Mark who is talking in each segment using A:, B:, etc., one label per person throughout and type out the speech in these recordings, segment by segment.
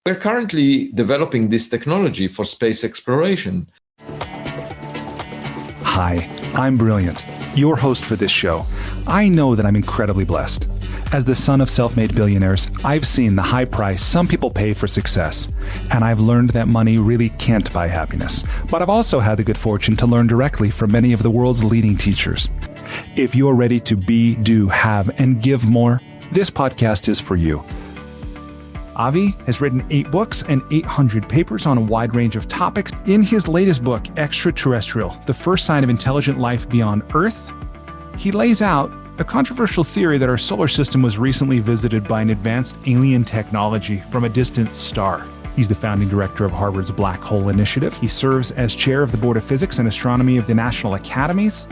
A: We're currently developing this technology for space exploration.
B: Hi, I'm Brilliant, your host for this show. I know that I'm incredibly blessed. As the son of self-made billionaires, I've seen the high price some people pay for success, and I've learned that money really can't buy happiness. But I've also had the good fortune to learn directly from many of the world's leading teachers. If you're ready to be, do, have, and give more, this podcast is for you. Avi has written 8 books and 800 papers on a wide range of topics. In his latest book, Extraterrestrial, The First Sign of Intelligent Life Beyond Earth, he lays out a controversial theory that our solar system was recently visited by an advanced alien technology from a distant star. He's the founding director of Harvard's Black Hole Initiative. He serves as chair of the Board of Physics and Astronomy of the National Academies.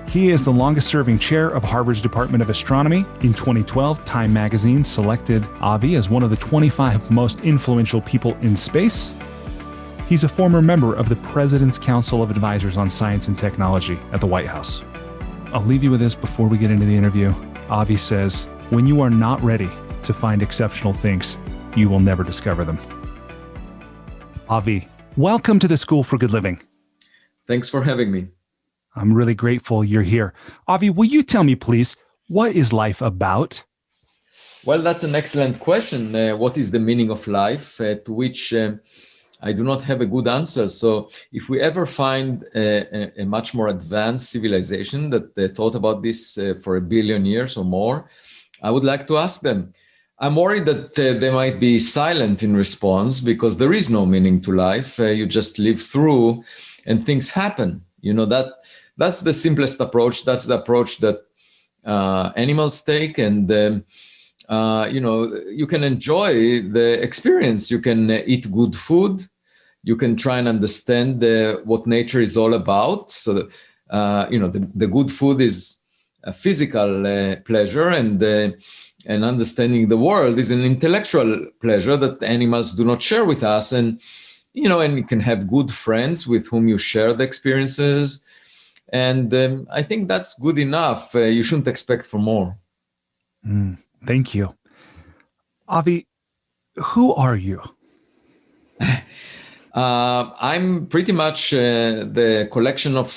B: He is the longest-serving chair of Harvard's Department of Astronomy. In 2012, Time magazine selected Avi as one of the 25 most influential people in space. He's a former member of the President's Council of Advisors on Science and Technology at the White House. I'll leave you with this before we get into the interview. Avi says, when you are not ready to find exceptional things, you will never discover them. Avi, welcome to the School for Good Living.
A: Thanks for having me.
B: I'm really grateful you're here. Avi, will you tell me, please, what is life about?
A: Well, that's an excellent question. What is the meaning of life? To which I do not have a good answer. So if we ever find a much more advanced civilization that thought about this for 1 billion years or more, I would like to ask them. I'm worried that they might be silent in response because there is no meaning to life. You just live through and things happen. You know, that's the simplest approach. That's the approach that animals take. And, you can enjoy the experience. You can eat good food. You can try and understand what nature is all about. So, the good food is a physical pleasure, and understanding the world is an intellectual pleasure that animals do not share with us. And, and you can have good friends with whom you share the experiences. And I think that's good enough. You shouldn't expect for more.
B: Thank you. Avi, who are you?
A: I'm pretty much the collection of,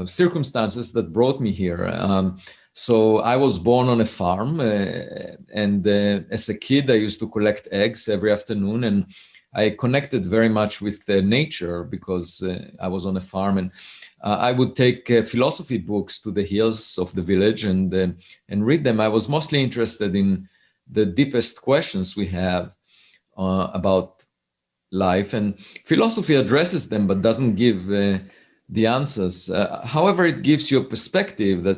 A: circumstances that brought me here. So I was born on a farm, and as a kid, I used to collect eggs every afternoon, and I connected very much with nature because I was on a farm, and I would take philosophy books to the hills of the village and read them. I was mostly interested in the deepest questions we have about life, and philosophy addresses them but doesn't give the answers. However, it gives you a perspective that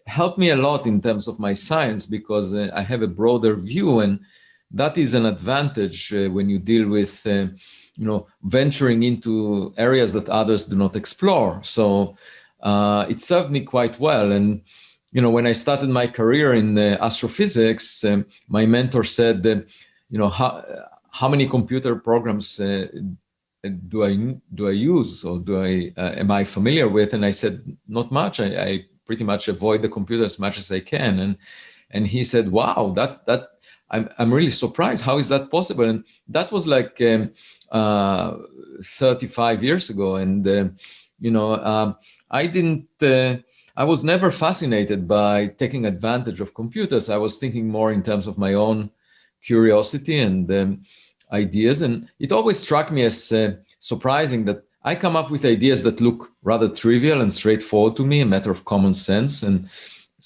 A: helped me a lot in terms of my science because I have a broader view, and that is an advantage when you deal with, venturing into areas that others do not explore. So it served me quite well. And, when I started my career in astrophysics, my mentor said that, how many computer programs do I use or am I familiar with? And I said, not much. I pretty much avoid the computer as much as I can. And he said, wow, that I'm really surprised. How is that possible? And that was like 35 years ago. And, I was never fascinated by taking advantage of computers. I was thinking more in terms of my own curiosity and ideas. And it always struck me as surprising that I come up with ideas that look rather trivial and straightforward to me, a matter of common sense. And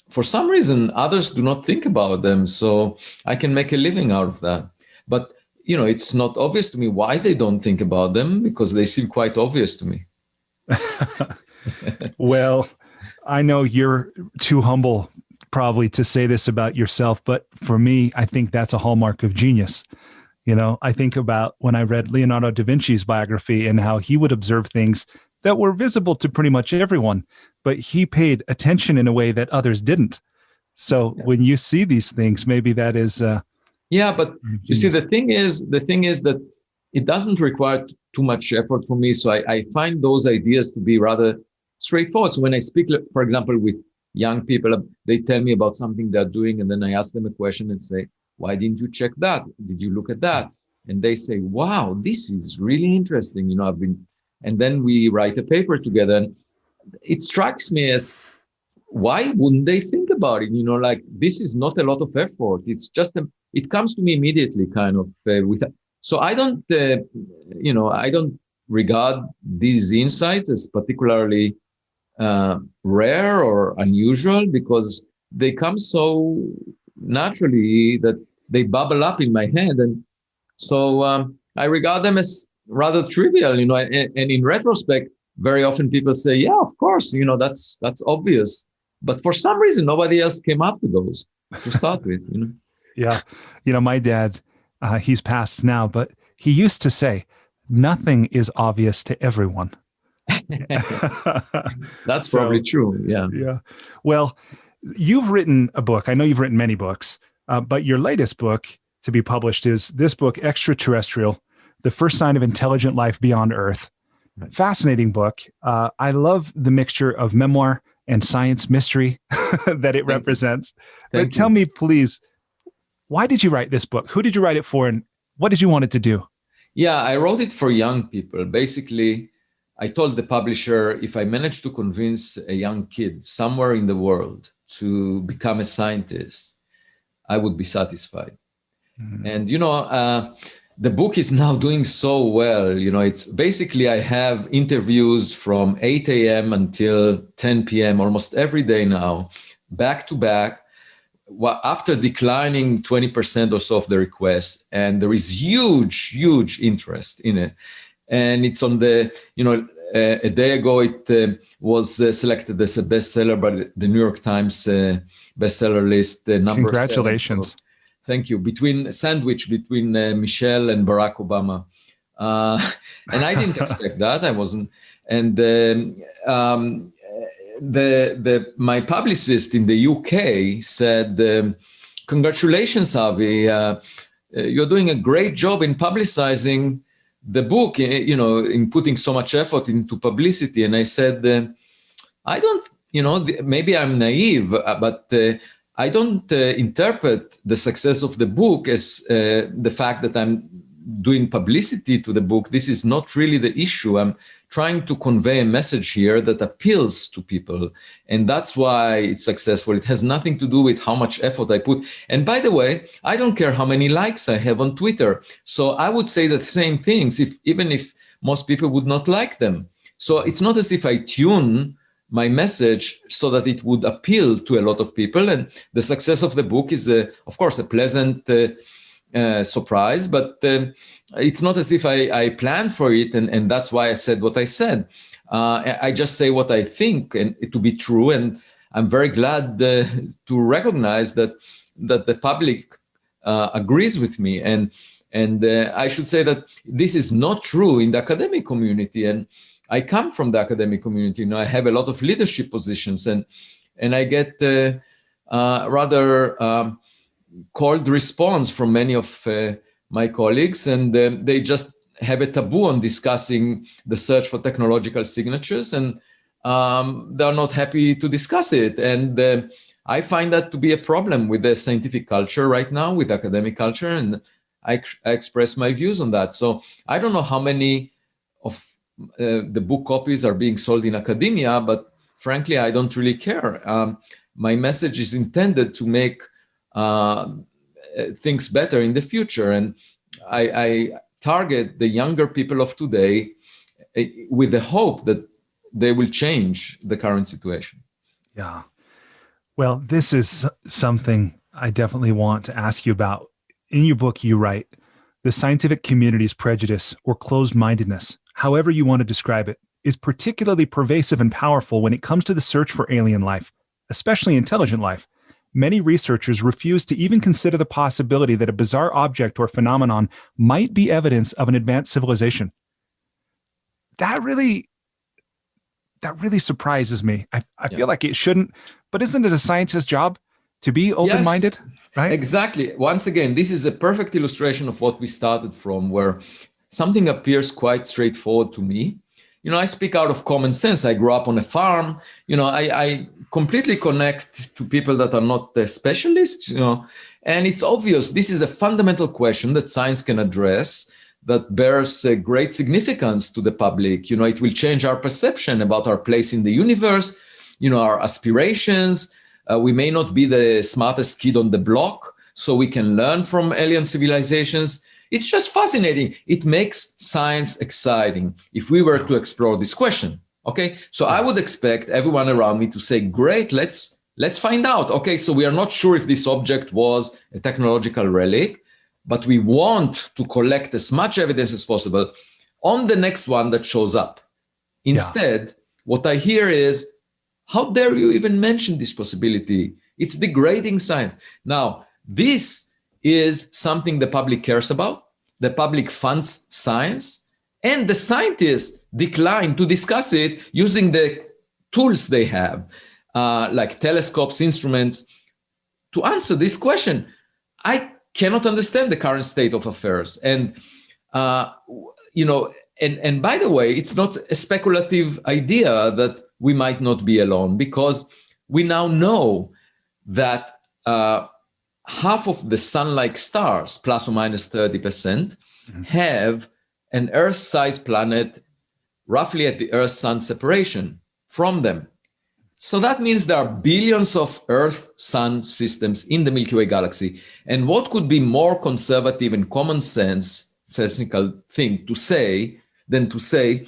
A: for some reason, others do not think about them, so I can make a living out of that. But, it's not obvious to me why they don't think about them, because they seem quite obvious to me.
B: Well, I know you're too humble probably to say this about yourself, but for me, I think that's a hallmark of genius. I think about when I read Leonardo da Vinci's biography and how he would observe things that were visible to pretty much everyone, but he paid attention in a way that others didn't. So when you see these things, maybe that is. But
A: you see, the thing is that it doesn't require too much effort for me. So I find those ideas to be rather straightforward. So when I speak, for example, with young people, they tell me about something they're doing, and then I ask them a question and say, why didn't you check that? Did you look at that? And they say, wow, this is really interesting. And then we write a paper together. And it strikes me as, why wouldn't they think about it? Like, this is not a lot of effort. It's just, it comes to me immediately kind of so I don't, I don't regard these insights as particularly rare or unusual, because they come so naturally that they bubble up in my head. And so I regard them as rather trivial, and in retrospect, very often people say, yeah, of course, that's obvious. But for some reason, nobody else came up with those to start with.
B: Yeah. My dad, he's passed now, but he used to say, nothing is obvious to everyone.
A: That's probably true. Yeah.
B: Yeah. Well, you've written a book. I know you've written many books, but your latest book to be published is this book, Extraterrestrial, The First Sign of Intelligent Life Beyond Earth. Right. Fascinating book. I love the mixture of memoir and science mystery that it represents. But tell me, please, why did you write this book? Who did you write it for, and what did you want it to do?
A: Yeah, I wrote it for young people. Basically, I told the publisher, if I manage to convince a young kid somewhere in the world to become a scientist, I would be satisfied. Mm-hmm. And, the book is now doing so well. It's basically, I have interviews from 8 a.m. until 10 p.m. almost every day now, back to back, after declining 20% or so of the requests. And there is huge interest in it. And it's on the, a day ago, it was selected as a bestseller by the New York Times bestseller list. Number
B: Congratulations.
A: 7. Thank you. Sandwich between Michelle and Barack Obama. And I didn't expect that. I wasn't. And my publicist in the UK said, congratulations, Avi. You're doing a great job in publicizing the book, in putting so much effort into publicity. And I said, I don't, maybe I'm naive, but I don't interpret the success of the book as the fact that I'm doing publicity to the book. This is not really the issue. I'm trying to convey a message here that appeals to people. And that's why it's successful. It has nothing to do with how much effort I put. And by the way, I don't care how many likes I have on Twitter. So I would say the same things, even if most people would not like them. So it's not as if I tune my message so that it would appeal to a lot of people. And the success of the book is, of course, a pleasant surprise, but it's not as if I planned for it. And that's why I said what I said. I just say what I think and it to be true. And I'm very glad to recognize that the public agrees with me. And I should say that this is not true in the academic community. And I come from the academic community. I have a lot of leadership positions, and I get rather cold response from many of my colleagues, and they just have a taboo on discussing the search for technological signatures, and they're not happy to discuss it. And I find that to be a problem with the scientific culture right now, with academic culture, and I express my views on that. So I don't know how many of the book copies are being sold in academia, but frankly, I don't really care. My message is intended to make things better in the future. And I target the younger people of today with the hope that they will change the current situation.
B: Yeah. Well, this is something I definitely want to ask you about. In your book, you write, the scientific community's prejudice or closed-mindedness, however you want to describe it, is particularly pervasive and powerful when it comes to the search for alien life, especially intelligent life. Many researchers refuse to even consider the possibility that a bizarre object or phenomenon might be evidence of an advanced civilization. That really surprises me. I feel like it shouldn't, but isn't it a scientist's job to be open-minded? Yes, right?
A: Exactly. Once again, this is a perfect illustration of what we started from, where something appears quite straightforward to me. I speak out of common sense. I grew up on a farm. I completely connect to people that are not specialists, and it's obvious this is a fundamental question that science can address that bears great significance to the public. It will change our perception about our place in the universe, our aspirations. We may not be the smartest kid on the block, so we can learn from alien civilizations. It's just fascinating. It makes science exciting if we were to explore this question. Okay, so I would expect everyone around me to say, great, let's find out. Okay, so we are not sure if this object was a technological relic, but we want to collect as much evidence as possible on the next one that shows up. Instead, what I hear is, how dare you even mention this possibility? It's degrading science. Now, this is something the public cares about. The public funds science, and the scientists decline to discuss it using the tools they have, like telescopes, instruments, to answer this question. I cannot understand the current state of affairs. And, and by the way, it's not a speculative idea that we might not be alone, because we now know that half of the sun-like stars, plus or minus 30%, have an Earth-sized planet roughly at the Earth-Sun separation from them. So that means there are billions of Earth-Sun systems in the Milky Way galaxy. And what could be more conservative and common sensical thing to say than to say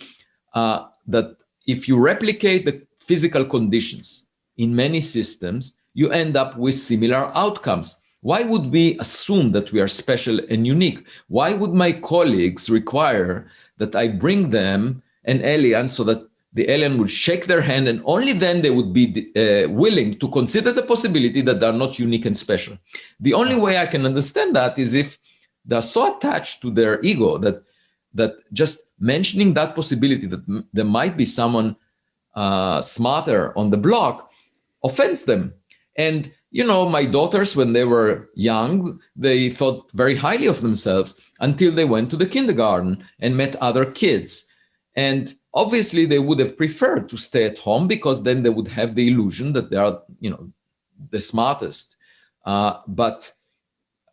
A: that if you replicate the physical conditions in many systems, you end up with similar outcomes. Why would we assume that we are special and unique? Why would my colleagues require that I bring them an alien so that the alien would shake their hand and only then they would be willing to consider the possibility that they're not unique and special? The only way I can understand that is if they're so attached to their ego that just mentioning that possibility that there might be someone smarter on the block offends them. And my daughters, when they were young, they thought very highly of themselves until they went to the kindergarten and met other kids. And obviously, they would have preferred to stay at home because then they would have the illusion that they are, the smartest. But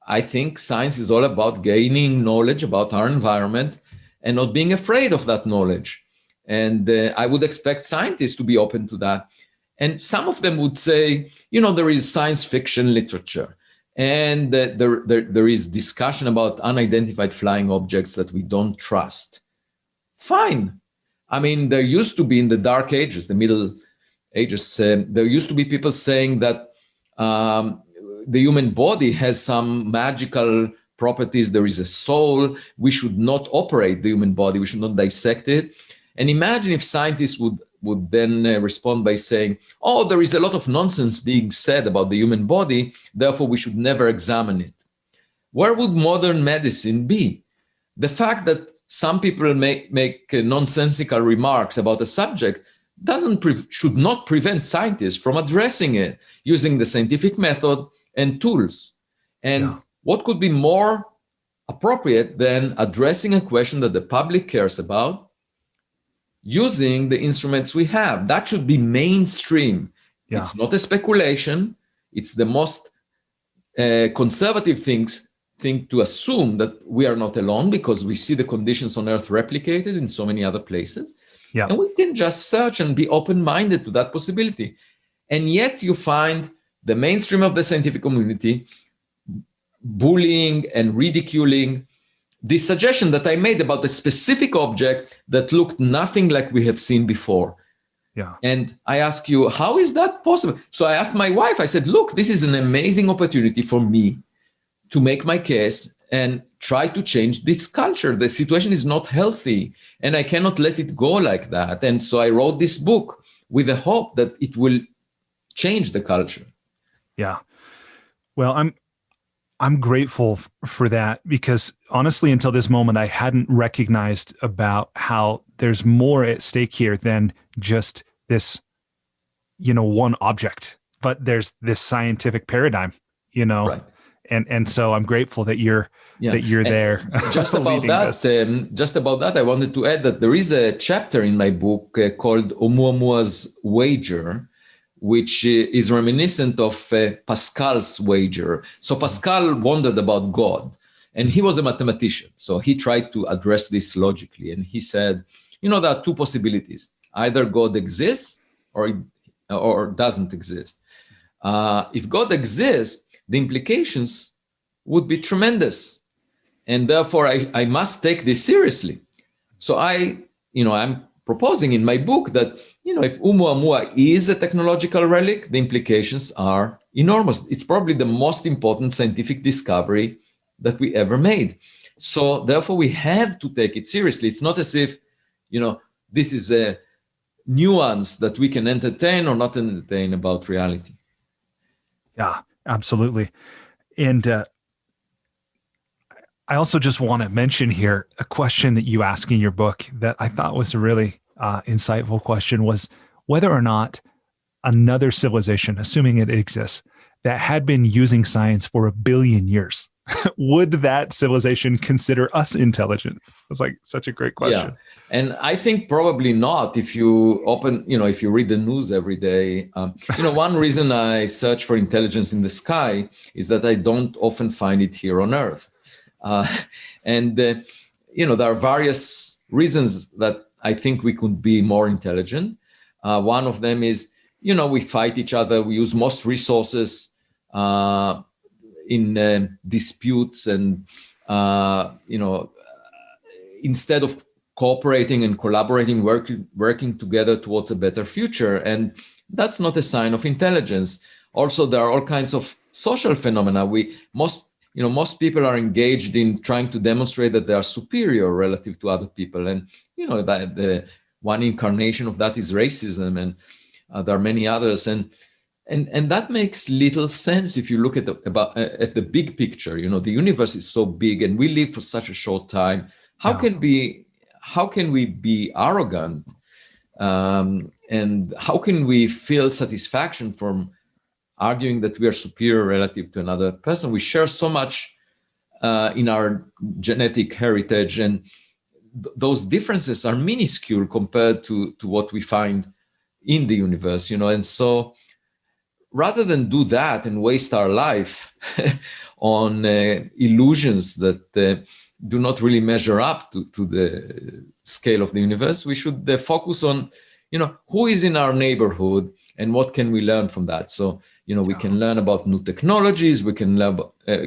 A: I think science is all about gaining knowledge about our environment and not being afraid of that knowledge. And I would expect scientists to be open to that. And some of them would say, there is science fiction literature, and there is discussion about unidentified flying objects that we don't trust. Fine. I mean, there used to be in the Dark Ages, the Middle Ages, there used to be people saying that the human body has some magical properties. There is a soul. We should not operate the human body. We should not dissect it. And imagine if scientists would then respond by saying, oh, there is a lot of nonsense being said about the human body, therefore we should never examine it. Where would modern medicine be? The fact that some people make nonsensical remarks about a subject should not prevent scientists from addressing it using the scientific method and tools. And what could be more appropriate than addressing a question that the public cares about using the instruments we have? That should be mainstream. It's not a speculation. It's the most conservative thing to assume that we are not alone, because we see the conditions on Earth replicated in so many other places. And we can just search and be open-minded to that possibility. And yet you find the mainstream of the scientific community bullying and ridiculing the suggestion that I made about a specific object that looked nothing like we have seen before. And I ask you, how is that possible? So I asked my wife, I said, look, this is an amazing opportunity for me to make my case and try to change this culture. The situation is not healthy, and I cannot let it go like that. And so I wrote this book with the hope that it will change the culture.
B: Well, I'm grateful for that, because honestly, until this moment, I hadn't recognized about how there's more at stake here than just this, one object, but there's this scientific paradigm,
A: Right.
B: And so I'm grateful that you're there.
A: Just about that, I wanted to add that there is a chapter in my book called Oumuamua's Wager, which is reminiscent of Pascal's wager. So Pascal wondered about God, and he was a mathematician. So he tried to address this logically. And he said, there are two possibilities. Either God exists or doesn't exist. If God exists, the implications would be tremendous. And therefore, I must take this seriously. So I'm proposing in my book that, if Oumuamua is a technological relic, the implications are enormous. It's probably the most important scientific discovery that we ever made. So therefore, we have to take it seriously. It's not as if, this is a nuance that we can entertain or not entertain about reality.
B: Yeah, absolutely. And I also just want to mention here a question that you ask in your book that I thought was a really insightful question, was whether or not another civilization, assuming it exists, that had been using science for 1 billion years, would that civilization consider us intelligent? It's like such a great question.
A: Yeah. And I think probably not. If you if you read the news every day, one reason I search for intelligence in the sky is that I don't often find it here on Earth. There are various reasons that I think we could be more intelligent. One of them is, we fight each other. We use most resources in disputes, and instead of cooperating and collaborating, working together towards a better future. And that's not a sign of intelligence. Also, there are all kinds of social phenomena. Most people are engaged in trying to demonstrate that they are superior relative to other people. And, that the one incarnation of that is racism, and there are many others. And that makes little sense if you look at the big picture. The universe is so big and we live for such a short time. How can we be arrogant? And how can we feel satisfaction from arguing that we are superior relative to another person? We share so much in our genetic heritage, and those differences are minuscule compared to what we find in the universe, And so rather than do that and waste our life on illusions that do not really measure up to the scale of the universe, we should focus on, who is in our neighborhood and what can we learn from that. So, we can learn about new technologies, we can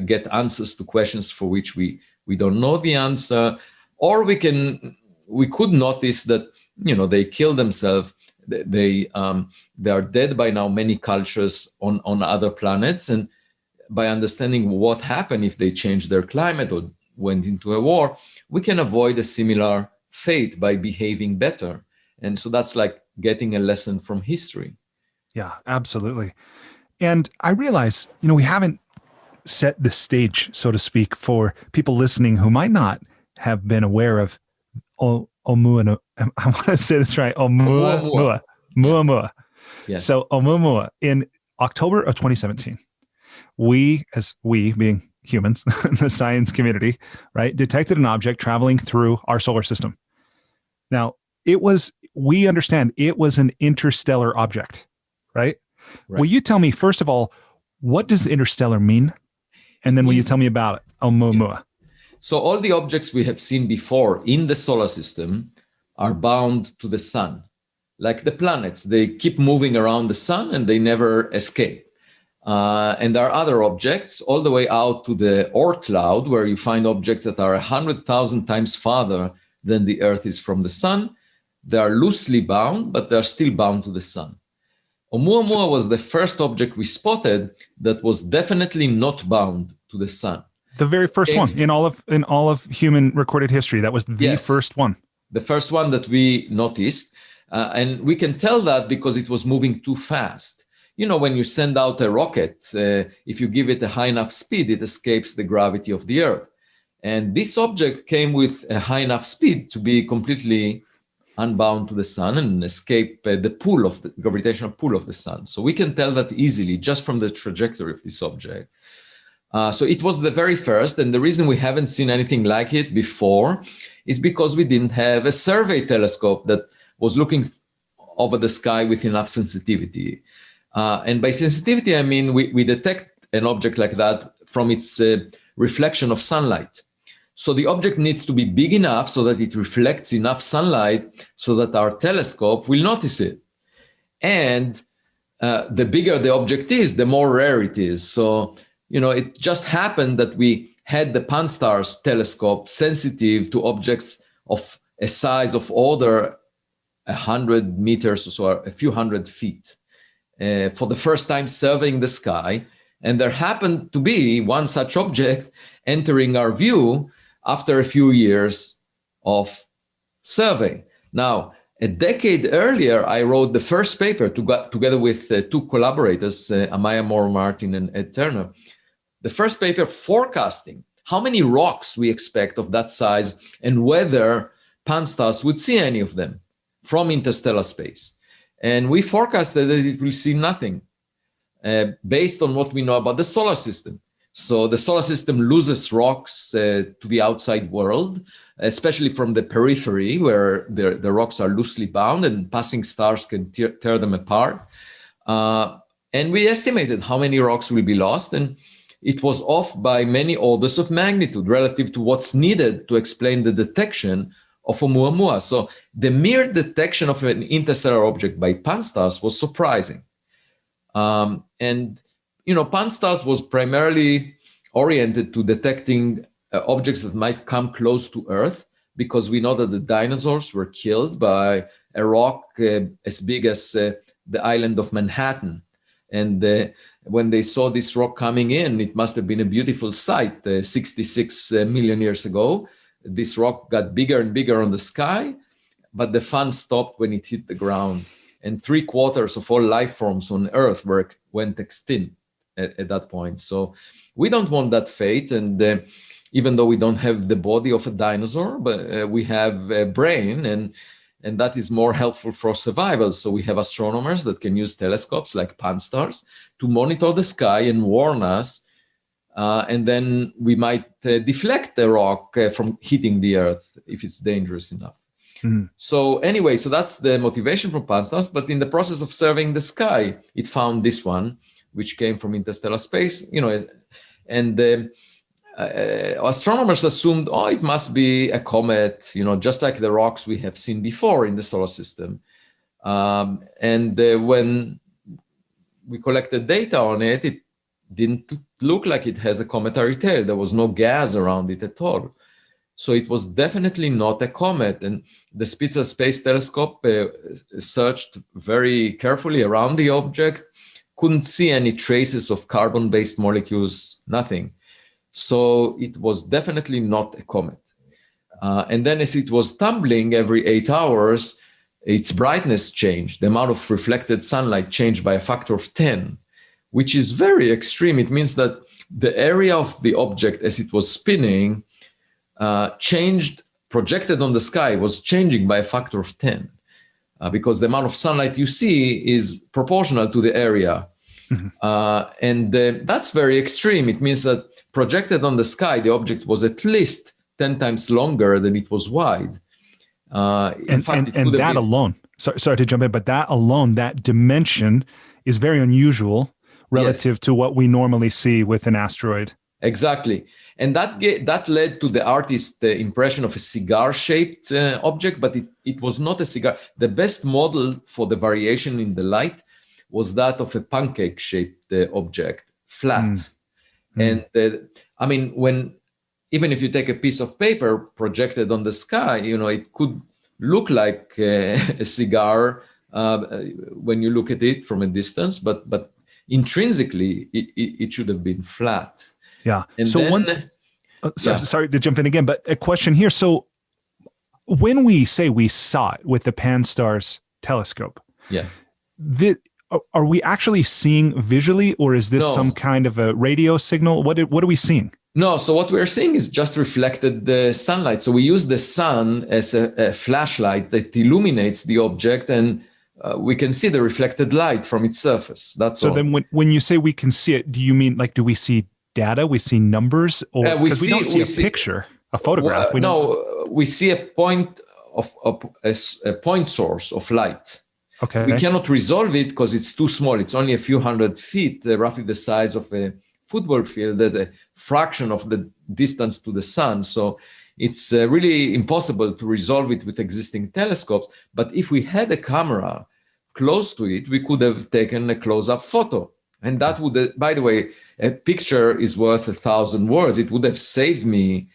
A: get answers to questions for which we don't know the answer, or we could notice that, they kill themselves. They are dead by now, many cultures on other planets. And by understanding what happened if they changed their climate or went into a war, we can avoid a similar fate by behaving better. And so that's like getting a lesson from history.
B: Yeah, absolutely. And I realize, we haven't set the stage, so to speak, for people listening who might not have been aware of Oumuamua. I want to say this right. Oumuamua.
A: Yes.
B: So Oumuamua, in October of 2017, we being humans, the science community, right, detected an object traveling through our solar system. Now, we understand it was an interstellar object, right? Will you tell me, first of all, what does interstellar mean? And then will you tell me about Oumuamua?
A: So all the objects we have seen before in the solar system are bound to the sun. Like the planets, they keep moving around the sun and they never escape. And there are other objects all the way out to the Oort cloud, where you find objects that are 100,000 times farther than the Earth is from the sun. They are loosely bound, but they're still bound to the sun. Oumuamua was the first object we spotted that was definitely not bound to the sun.
B: The very first one in all of human recorded history. That was the first one.
A: The first one that we noticed. And we can tell that because it was moving too fast. When you send out a rocket, if you give it a high enough speed, it escapes the gravity of the Earth. And this object came with a high enough speed to be completely unbound to the sun and escape the gravitational pull of the sun. So we can tell that easily just from the trajectory of this object. So it was the very first, and the reason we haven't seen anything like it before is because we didn't have a survey telescope that was looking over the sky with enough sensitivity. And by sensitivity, I mean we detect an object like that from its reflection of sunlight. So the object needs to be big enough so that it reflects enough sunlight so that our telescope will notice it. And the bigger the object is, the more rare it is. So, it just happened that we had the Pan-STARRS telescope sensitive to objects of a size of order 100 meters or so, a few hundred feet, for the first time surveying the sky. And there happened to be one such object entering our view after a few years of survey. Now, a decade earlier, I wrote the first paper together with two collaborators, Amaya Moore-Martin and Ed Turner. The first paper forecasting how many rocks we expect of that size and whether Pan-STARRS would see any of them from interstellar space. And we forecasted that it will see nothing based on what we know about the solar system. So the solar system loses rocks to the outside world, especially from the periphery where the rocks are loosely bound and passing stars can tear them apart. And we estimated how many rocks will be lost, and it was off by many orders of magnitude relative to what's needed to explain the detection of Oumuamua. So the mere detection of an interstellar object by Pan-STARRS was surprising. And Pan-STARRS was primarily oriented to detecting objects that might come close to Earth, because we know that the dinosaurs were killed by a rock as big as the island of Manhattan. And when they saw this rock coming in, it must have been a beautiful sight 66 million years ago. This rock got bigger and bigger on the sky, but the fun stopped when it hit the ground. And 3/4 of all life forms on Earth went extinct at that point. So we don't want that fate. And even though we don't have the body of a dinosaur, but we have a brain, and that is more helpful for survival. So we have astronomers that can use telescopes like Pan-STARRS to monitor the sky and warn us. And then we might deflect the rock from hitting the Earth if it's dangerous enough. Mm-hmm. So anyway, so that's the motivation for Pan-STARRS. But in the process of surveying the sky, it found this one, which came from interstellar space, and astronomers assumed, it must be a comet, just like the rocks we have seen before in the solar system. And when we collected data on it, it didn't look like it has a cometary tail. There was no gas around it at all. So it was definitely not a comet. And the Spitzer Space Telescope searched very carefully around the object, couldn't see any traces of carbon-based molecules, nothing. So it was definitely not a comet. And then as it was tumbling every 8 hours, its brightness changed. The amount of reflected sunlight changed by a factor of 10, which is very extreme. It means that the area of the object as it was spinning changed, projected on the sky, was changing by a factor of 10 because the amount of sunlight you see is proportional to the area. Mm-hmm. And that's very extreme. It means that projected on the sky, the object was at least 10 times longer than it was wide. In fact,
B: and that alone, sorry to jump in, but that alone, that dimension is very unusual relative to what we normally see with an asteroid.
A: Exactly. And that led to the artist's impression of a cigar-shaped object, but it was not a cigar. The best model for the variation in the light was that of a pancake-shaped object, flat. And I mean, even if you take a piece of paper projected on the sky, it could look like a cigar when you look at it from a distance, but intrinsically it should have been flat.
B: Yeah. And so sorry to jump in again, but a question here. So when we say we saw it with the Pan-STARRS telescope, are we actually seeing visually, or is this some kind of a radio signal? What are we seeing?
A: No, so what we're seeing is just reflected the sunlight. So we use the sun as a flashlight that illuminates the object, and we can see the reflected light from its surface. That's
B: so
A: all.
B: Then when you say we can see it, do you mean do we see data? We see numbers, or because we don't see a picture, a photograph.
A: We see a point of a point source of light.
B: Okay.
A: We cannot resolve it because it's too small. It's only a few hundred feet, roughly the size of a football field, at a fraction of the distance to the sun. So it's really impossible to resolve it with existing telescopes. But if we had a camera close to it, we could have taken a close-up photo. And that would, by the way, a picture is worth 1,000 words. It would have saved me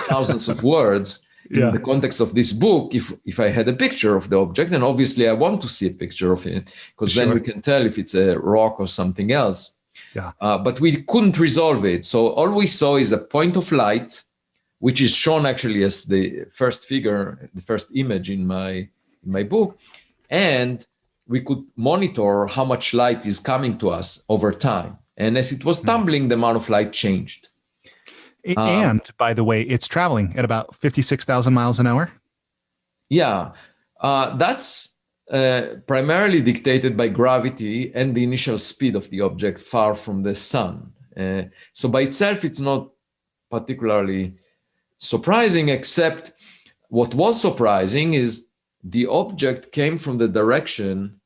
A: thousands of words in the context of this book if I had a picture of the object. And obviously I want to see a picture of it, because then we can tell if it's a rock or something else.
B: Yeah.
A: But we couldn't resolve it. So all we saw is a point of light, which is shown actually as the first figure, the first image in my book. And we could monitor how much light is coming to us over time. And as it was tumbling, the amount of light changed.
B: And by the way, it's traveling at about 56,000 miles an hour.
A: Yeah, that's primarily dictated by gravity and the initial speed of the object far from the sun. So by itself, it's not particularly surprising, except what was surprising is the object came from the direction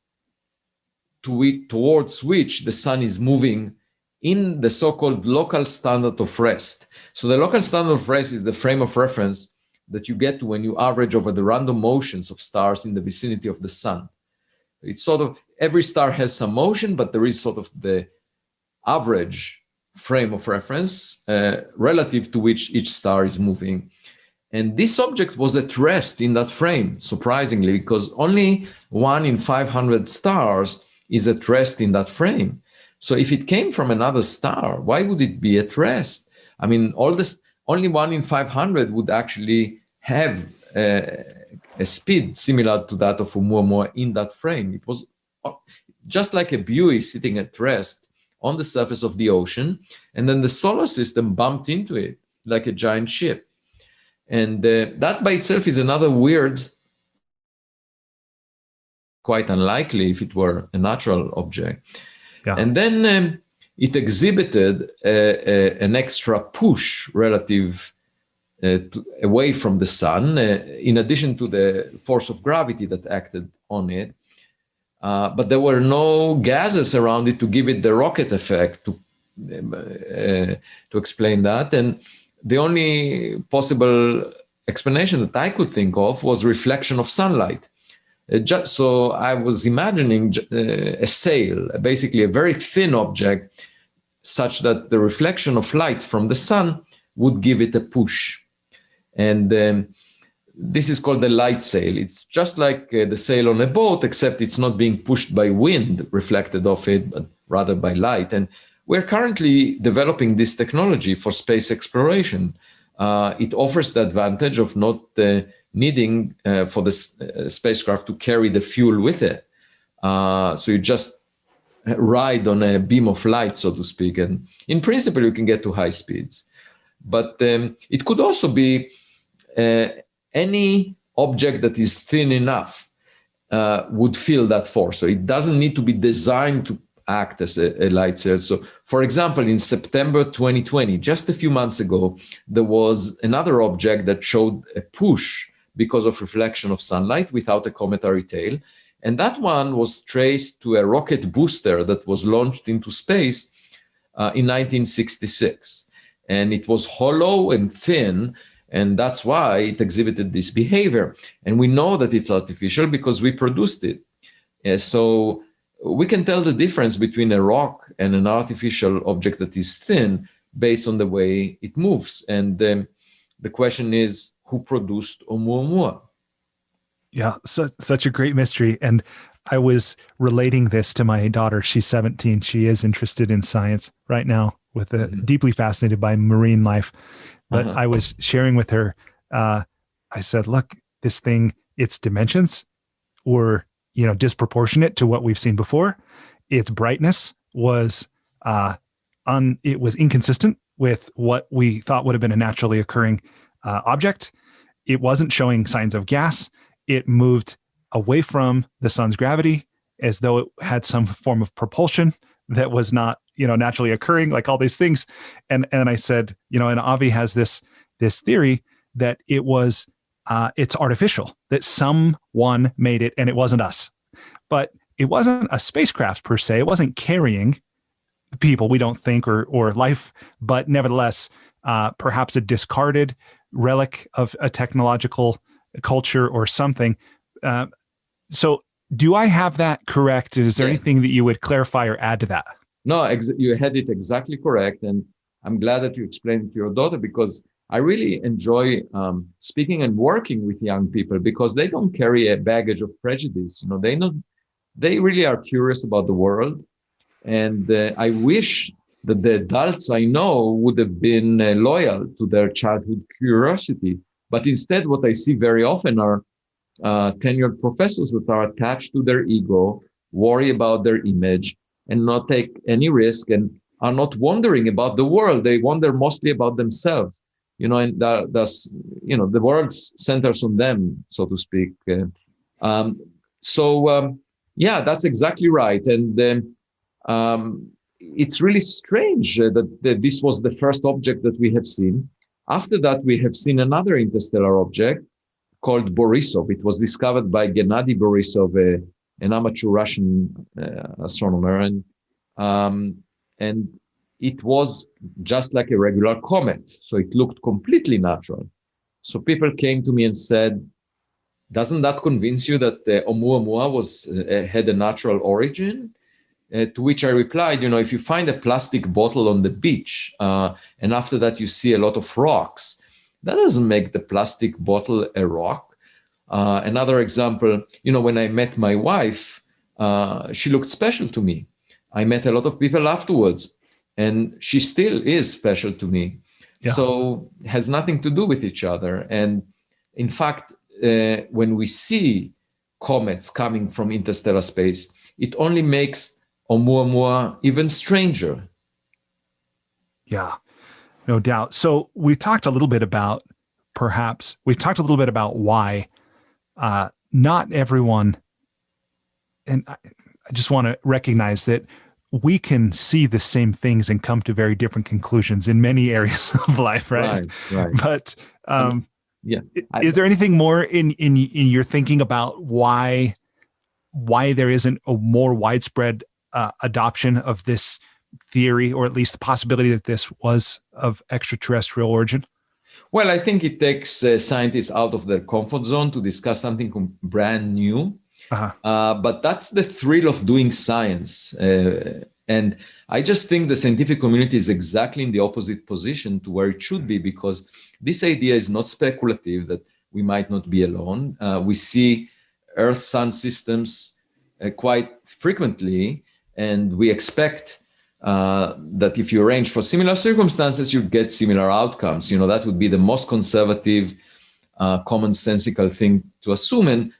A: towards which the sun is moving in the so-called local standard of rest. So the local standard of rest is the frame of reference that you get to when you average over the random motions of stars in the vicinity of the sun. It's sort of, every star has some motion, but there is sort of the average frame of reference relative to which each star is moving. And this object was at rest in that frame, surprisingly, because only 1 in 500 stars is at rest in that frame. So if it came from another star, why would it be at rest? I mean, only 1 in 500 would actually have a speed similar to that of Oumuamua in that frame. It was just like a buoy sitting at rest on the surface of the ocean, and then the solar system bumped into it like a giant ship. And that by itself is another weird, quite unlikely if it were a natural object. Yeah. And then it exhibited an extra push relative away from the sun, in addition to the force of gravity that acted on it. But there were no gases around it to give it the rocket effect to explain that. And the only possible explanation that I could think of was reflection of sunlight. So I was imagining a sail, basically a very thin object, such that the reflection of light from the sun would give it a push. And this is called the light sail. It's just like the sail on a boat, except it's not being pushed by wind reflected off it, but rather by light. And we're currently developing this technology for space exploration. It offers the advantage of not needing for the spacecraft to carry the fuel with it. So you just ride on a beam of light, so to speak. And in principle, you can get to high speeds. But it could also be any object that is thin enough would feel that force. So it doesn't need to be designed to act as a light sail. So, for example, in September 2020, just a few months ago, there was another object that showed a push because of reflection of sunlight without a cometary tail. And that one was traced to a rocket booster that was launched into space in 1966. And it was hollow and thin, and that's why it exhibited this behavior. And we know that it's artificial because we produced it. So we can tell the difference between a rock and an artificial object that is thin based on the way it moves. And the question is, who produced Oumuamua?
B: Yeah, such a great mystery. And I was relating this to my daughter. She's 17. She is interested in science right now, with deeply fascinated by marine life. But I was sharing with her, I said, look, this thing, its dimensions were, disproportionate to what we've seen before. Its brightness was it was inconsistent with what we thought would have been a naturally occurring object. It wasn't showing signs of gas. It moved away from the sun's gravity as though it had some form of propulsion that was not, naturally occurring, like all these things. And I said, and Avi has this theory that it's artificial, that someone made it and it wasn't us. But it wasn't a spacecraft per se. It wasn't carrying people, we don't think, or life, but nevertheless, perhaps a discarded relic of a technological culture or something. So do I have that correct? Is there anything that you would clarify or add to that?
A: No, you had it exactly correct. And I'm glad that you explained it to your daughter, because I really enjoy speaking and working with young people, because they don't carry a baggage of prejudice. They really are curious about the world. And I wish that the adults I know would have been loyal to their childhood curiosity. But instead, what I see very often are tenured professors that are attached to their ego, worry about their image, and not take any risk, and are not wondering about the world. They wonder mostly about themselves, and that's, the world centers on them, so to speak. Yeah, that's exactly right. And it's really strange that this was the first object that we have seen. After that, we have seen another interstellar object called Borisov. It was discovered by Gennady Borisov, an amateur Russian astronomer, and it was just like a regular comet. So it looked completely natural. So people came to me and said, doesn't that convince you that Oumuamua had a natural origin? To which I replied, if you find a plastic bottle on the beach, and after that you see a lot of rocks, that doesn't make the plastic bottle a rock. Another example, when I met my wife, she looked special to me. I met a lot of people afterwards, and she still is special to me. Yeah. So it has nothing to do with each other. And in fact, when we see comets coming from interstellar space, it only makes Oumuamua even stranger.
B: Yeah, no doubt. So we talked a little bit about why not everyone, and I just want to recognize that we can see the same things and come to very different conclusions in many areas of life, right? Right. But is there anything more in your thinking about why there isn't a more widespread adoption of this theory, or at least the possibility that this was of extraterrestrial origin?
A: Well, I think it takes scientists out of their comfort zone to discuss something brand new. But that's the thrill of doing science. And I just think the scientific community is exactly in the opposite position to where it should be, because this idea is not speculative, that we might not be alone. We see Earth-Sun systems quite frequently, and we expect that if you arrange for similar circumstances, you get similar outcomes. That would be the most conservative, commonsensical thing to assume. And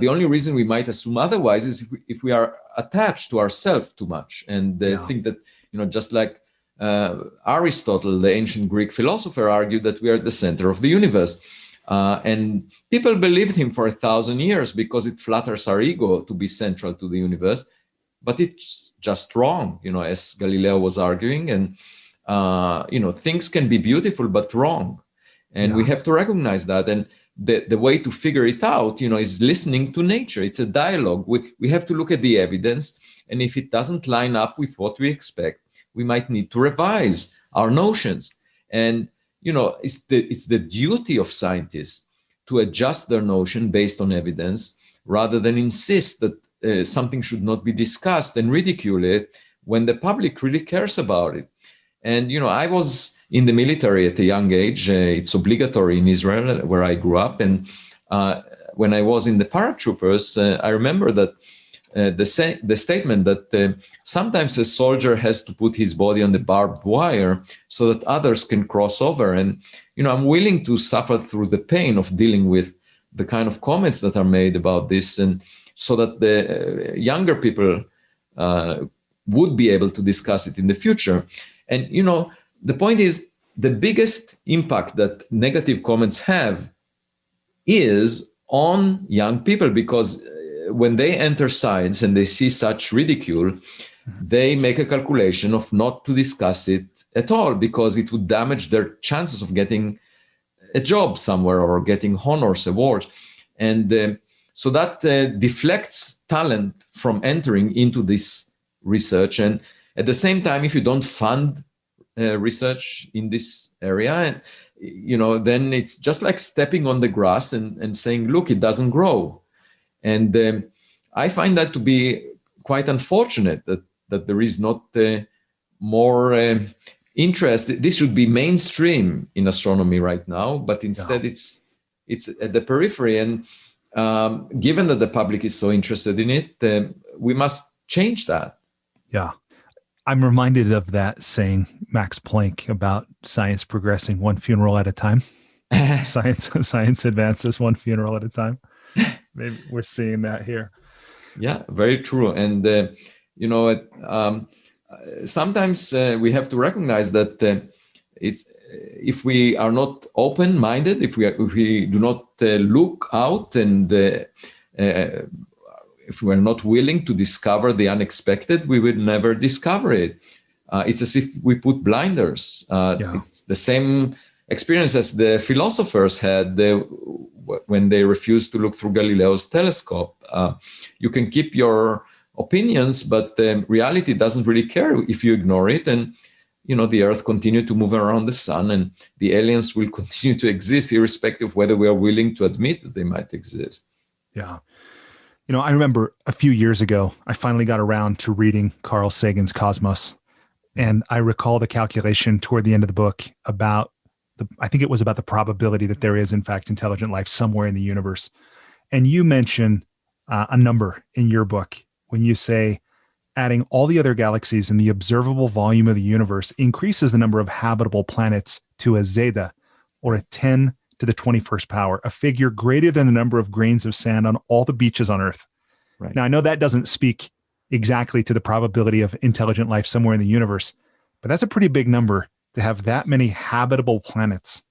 A: the only reason we might assume otherwise is if we are attached to ourselves too much, and think that, just like Aristotle, the ancient Greek philosopher, argued that we are at the center of the universe. And people believed him for 1,000 years because it flatters our ego to be central to the universe. But it's just wrong, as Galileo was arguing. And, things can be beautiful, but wrong. And we have to recognize that. And the way to figure it out, is listening to nature. It's a dialogue. We have to look at the evidence. And if it doesn't line up with what we expect, we might need to revise our notions. And, it's the duty of scientists to adjust their notion based on evidence, rather than insist that something should not be discussed and ridicule it when the public really cares about it. And, I was in the military at a young age. It's obligatory in Israel, where I grew up. And when I was in the paratroopers, I remember that the statement that sometimes a soldier has to put his body on the barbed wire so that others can cross over. And, I'm willing to suffer through the pain of dealing with the kind of comments that are made about this, and so that the younger people would be able to discuss it in the future. And, the point is, the biggest impact that negative comments have is on young people, because when they enter science and they see such ridicule, they make a calculation of not to discuss it at all because it would damage their chances of getting a job somewhere or getting honors, awards. And so that deflects talent from entering into this research. And at the same time, if you don't fund research in this area, and then it's just like stepping on the grass and saying, look, it doesn't grow. And I find that to be quite unfortunate that there is not more interest. This should be mainstream in astronomy right now, but instead it's at the periphery. And given that the public is so interested in it, we must change that.
B: Yeah. I'm reminded of that saying, Max Planck, about science progressing one funeral at a time. Science advances one funeral at a time. Maybe we're seeing that here.
A: Yeah, very true. And, sometimes we have to recognize that if we are not open-minded, if we do not look out, and if we are not willing to discover the unexpected, we will never discover it. It's as if we put blinders. It's the same experience as the philosophers had when they refused to look through Galileo's telescope. You can keep your opinions, but reality doesn't really care if you ignore it. And, the Earth continue to move around the sun, and the aliens will continue to exist irrespective of whether we are willing to admit that they might exist.
B: Yeah. I remember a few years ago, I finally got around to reading Carl Sagan's Cosmos. And I recall the calculation toward the end of the book about I think it was about the probability that there is, in fact, intelligent life somewhere in the universe. And you mention a number in your book when you say, adding all the other galaxies in the observable volume of the universe increases the number of habitable planets to a zeta, or a 10 to the 21st power, a figure greater than the number of grains of sand on all the beaches on Earth. Right. Now, I know that doesn't speak exactly to the probability of intelligent life somewhere in the universe, but that's a pretty big number to have that many habitable planets.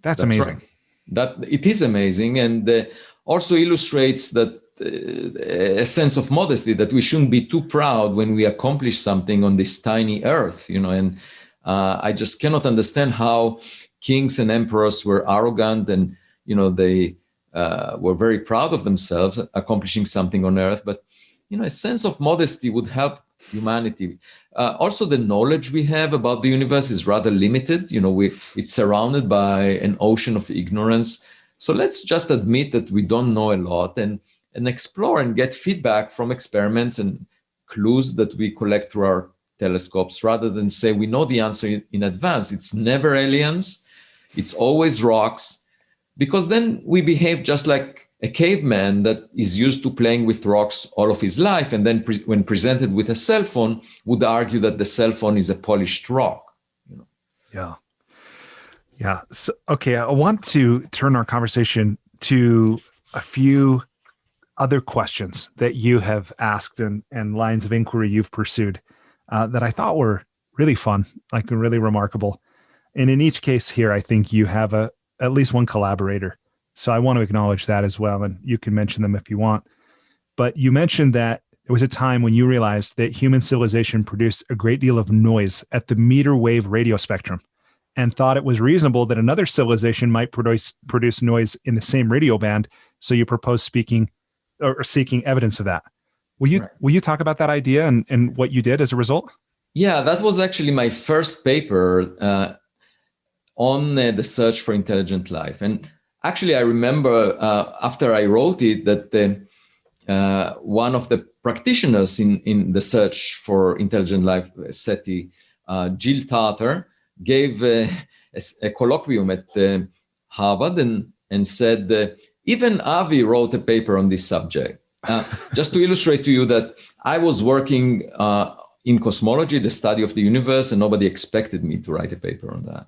B: That's amazing.
A: Right. That it is amazing, and also illustrates that a sense of modesty, that we shouldn't be too proud when we accomplish something on this tiny Earth, and I just cannot understand how kings and emperors were arrogant, and they were very proud of themselves accomplishing something on Earth. But a sense of modesty would help humanity. Also, the knowledge we have about the universe is rather limited. It's surrounded by an ocean of ignorance. So let's just admit that we don't know a lot, and explore and get feedback from experiments and clues that we collect through our telescopes, rather than say we know the answer in advance. It's never aliens. It's always rocks, because then we behave just like a caveman that is used to playing with rocks all of his life, and then when presented with a cell phone, would argue that the cell phone is a polished rock.
B: Yeah. So, okay, I want to turn our conversation to a few other questions that you have asked and lines of inquiry you've pursued that I thought were really fun, like really remarkable. And in each case here, I think you have at least one collaborator. So I want to acknowledge that as well. And you can mention them if you want. But you mentioned that there was a time when you realized that human civilization produced a great deal of noise at the meter wave radio spectrum, and thought it was reasonable that another civilization might produce noise in the same radio band. So you proposed seeking evidence of that. Will you talk about that idea and what you did as a result?
A: Yeah, that was actually my first paper on the search for intelligent life. And actually, I remember after I wrote it that one of the practitioners in the search for intelligent life, SETI, Jill Tarter, gave a colloquium at Harvard and said, even Avi wrote a paper on this subject. Just to illustrate to you that I was working in cosmology, the study of the universe, and nobody expected me to write a paper on that.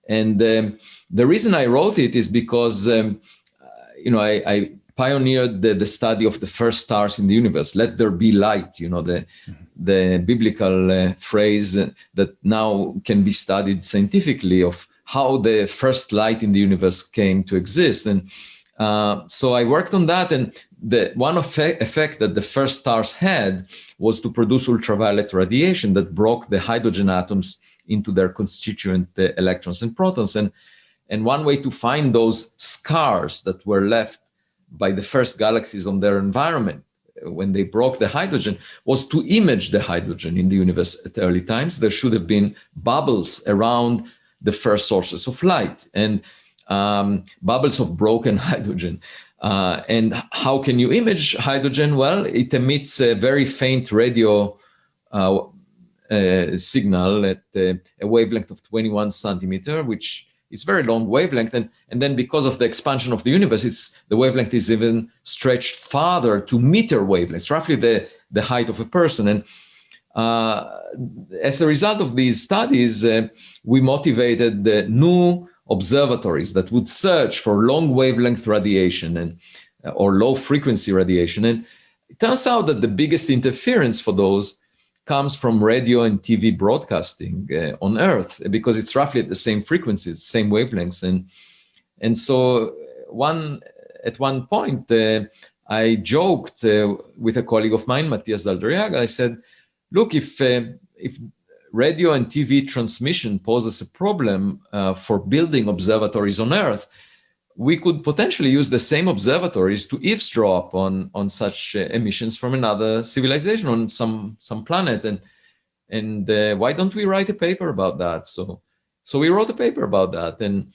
A: And the reason I wrote it is because, I pioneered the study of the first stars in the universe. Let there be light, the biblical phrase that now can be studied scientifically, of how the first light in the universe came to exist. And So I worked on that, and the one effect that the first stars had was to produce ultraviolet radiation that broke the hydrogen atoms into their constituent electrons and protons. And one way to find those scars that were left by the first galaxies on their environment when they broke the hydrogen was to image the hydrogen in the universe at early times. There should have been bubbles around the first sources of light and bubbles of broken hydrogen. And how can you image hydrogen? Well, it emits a very faint radio signal at a wavelength of 21 centimeter, which is very long wavelength. And then because of the expansion of the universe, the wavelength is even stretched farther to meter wavelengths, roughly the height of a person. And as a result of these studies, we motivated the new observatories that would search for long wavelength radiation or low frequency radiation. And it turns out that the biggest interference for those comes from radio and TV broadcasting on Earth, because it's roughly at the same frequencies, same wavelengths. And so at one point, I joked with a colleague of mine, Matthias Daldriaga. I said, look, if radio and TV transmission poses a problem for building observatories on Earth, we could potentially use the same observatories to eavesdrop on such emissions from another civilization on some planet. And why don't we write a paper about that? So we wrote a paper about that, and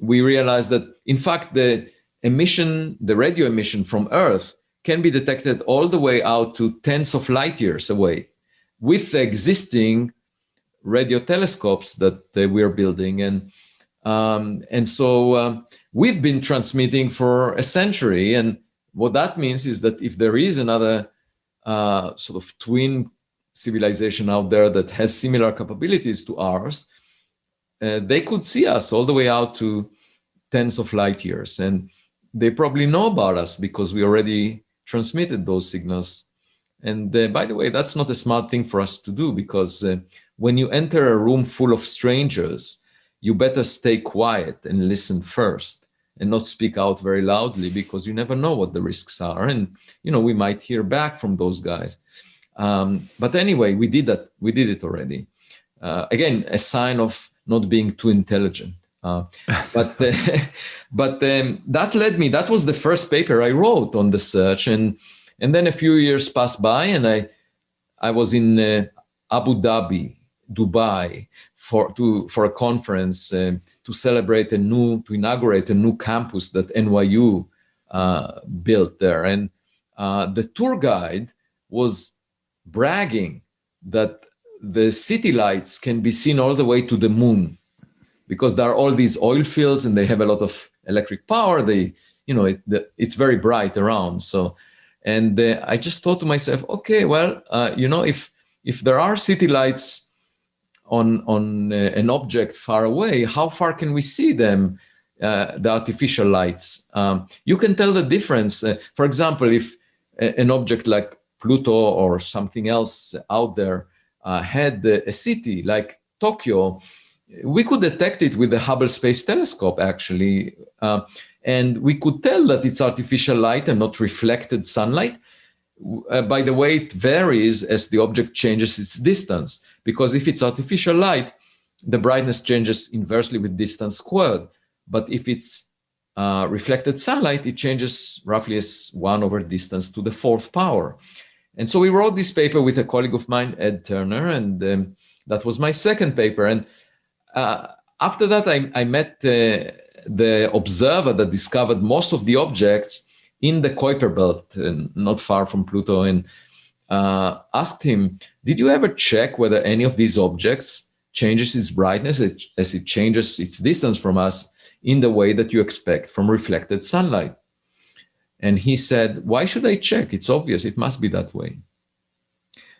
A: we realized that, in fact, the radio emission from Earth can be detected all the way out to tens of light years away with the existing radio telescopes that we're building. And so we've been transmitting for a century. And what that means is that if there is another sort of twin civilization out there that has similar capabilities to ours, they could see us all the way out to tens of light years. And they probably know about us because we already transmitted those signals. And by the way, that's not a smart thing for us to do, because when you enter a room full of strangers, you better stay quiet and listen first and not speak out very loudly, because you never know what the risks are. And, we might hear back from those guys. But anyway, we did that. We did it already. Again, a sign of not being too intelligent. But that was the first paper I wrote on the search. And then a few years passed by, and I was in Abu Dhabi, Dubai, for a conference to inaugurate a new campus that NYU built there. And the tour guide was bragging that the city lights can be seen all the way to the moon, because there are all these oil fields and they have a lot of electric power. It's very bright around. So, and I just thought to myself, okay, well, if there are city lights on an object far away, how far can we see them, the artificial lights? You can tell the difference. For example, if an object like Pluto or something else out there had a city like Tokyo, we could detect it with the Hubble Space Telescope, actually. And we could tell that it's artificial light and not reflected sunlight. By the way, it varies as the object changes its distance, because if it's artificial light, the brightness changes inversely with distance squared. But if it's reflected sunlight, it changes roughly as 1 over distance to the 4th power. And so we wrote this paper with a colleague of mine, Ed Turner, and that was my second paper. And after that, I met the observer that discovered most of the objects in the Kuiper Belt, not far from Pluto, and asked him, did you ever check whether any of these objects changes its brightness as it changes its distance from us in the way that you expect from reflected sunlight? And he said, why should I check? It's obvious. It must be that way.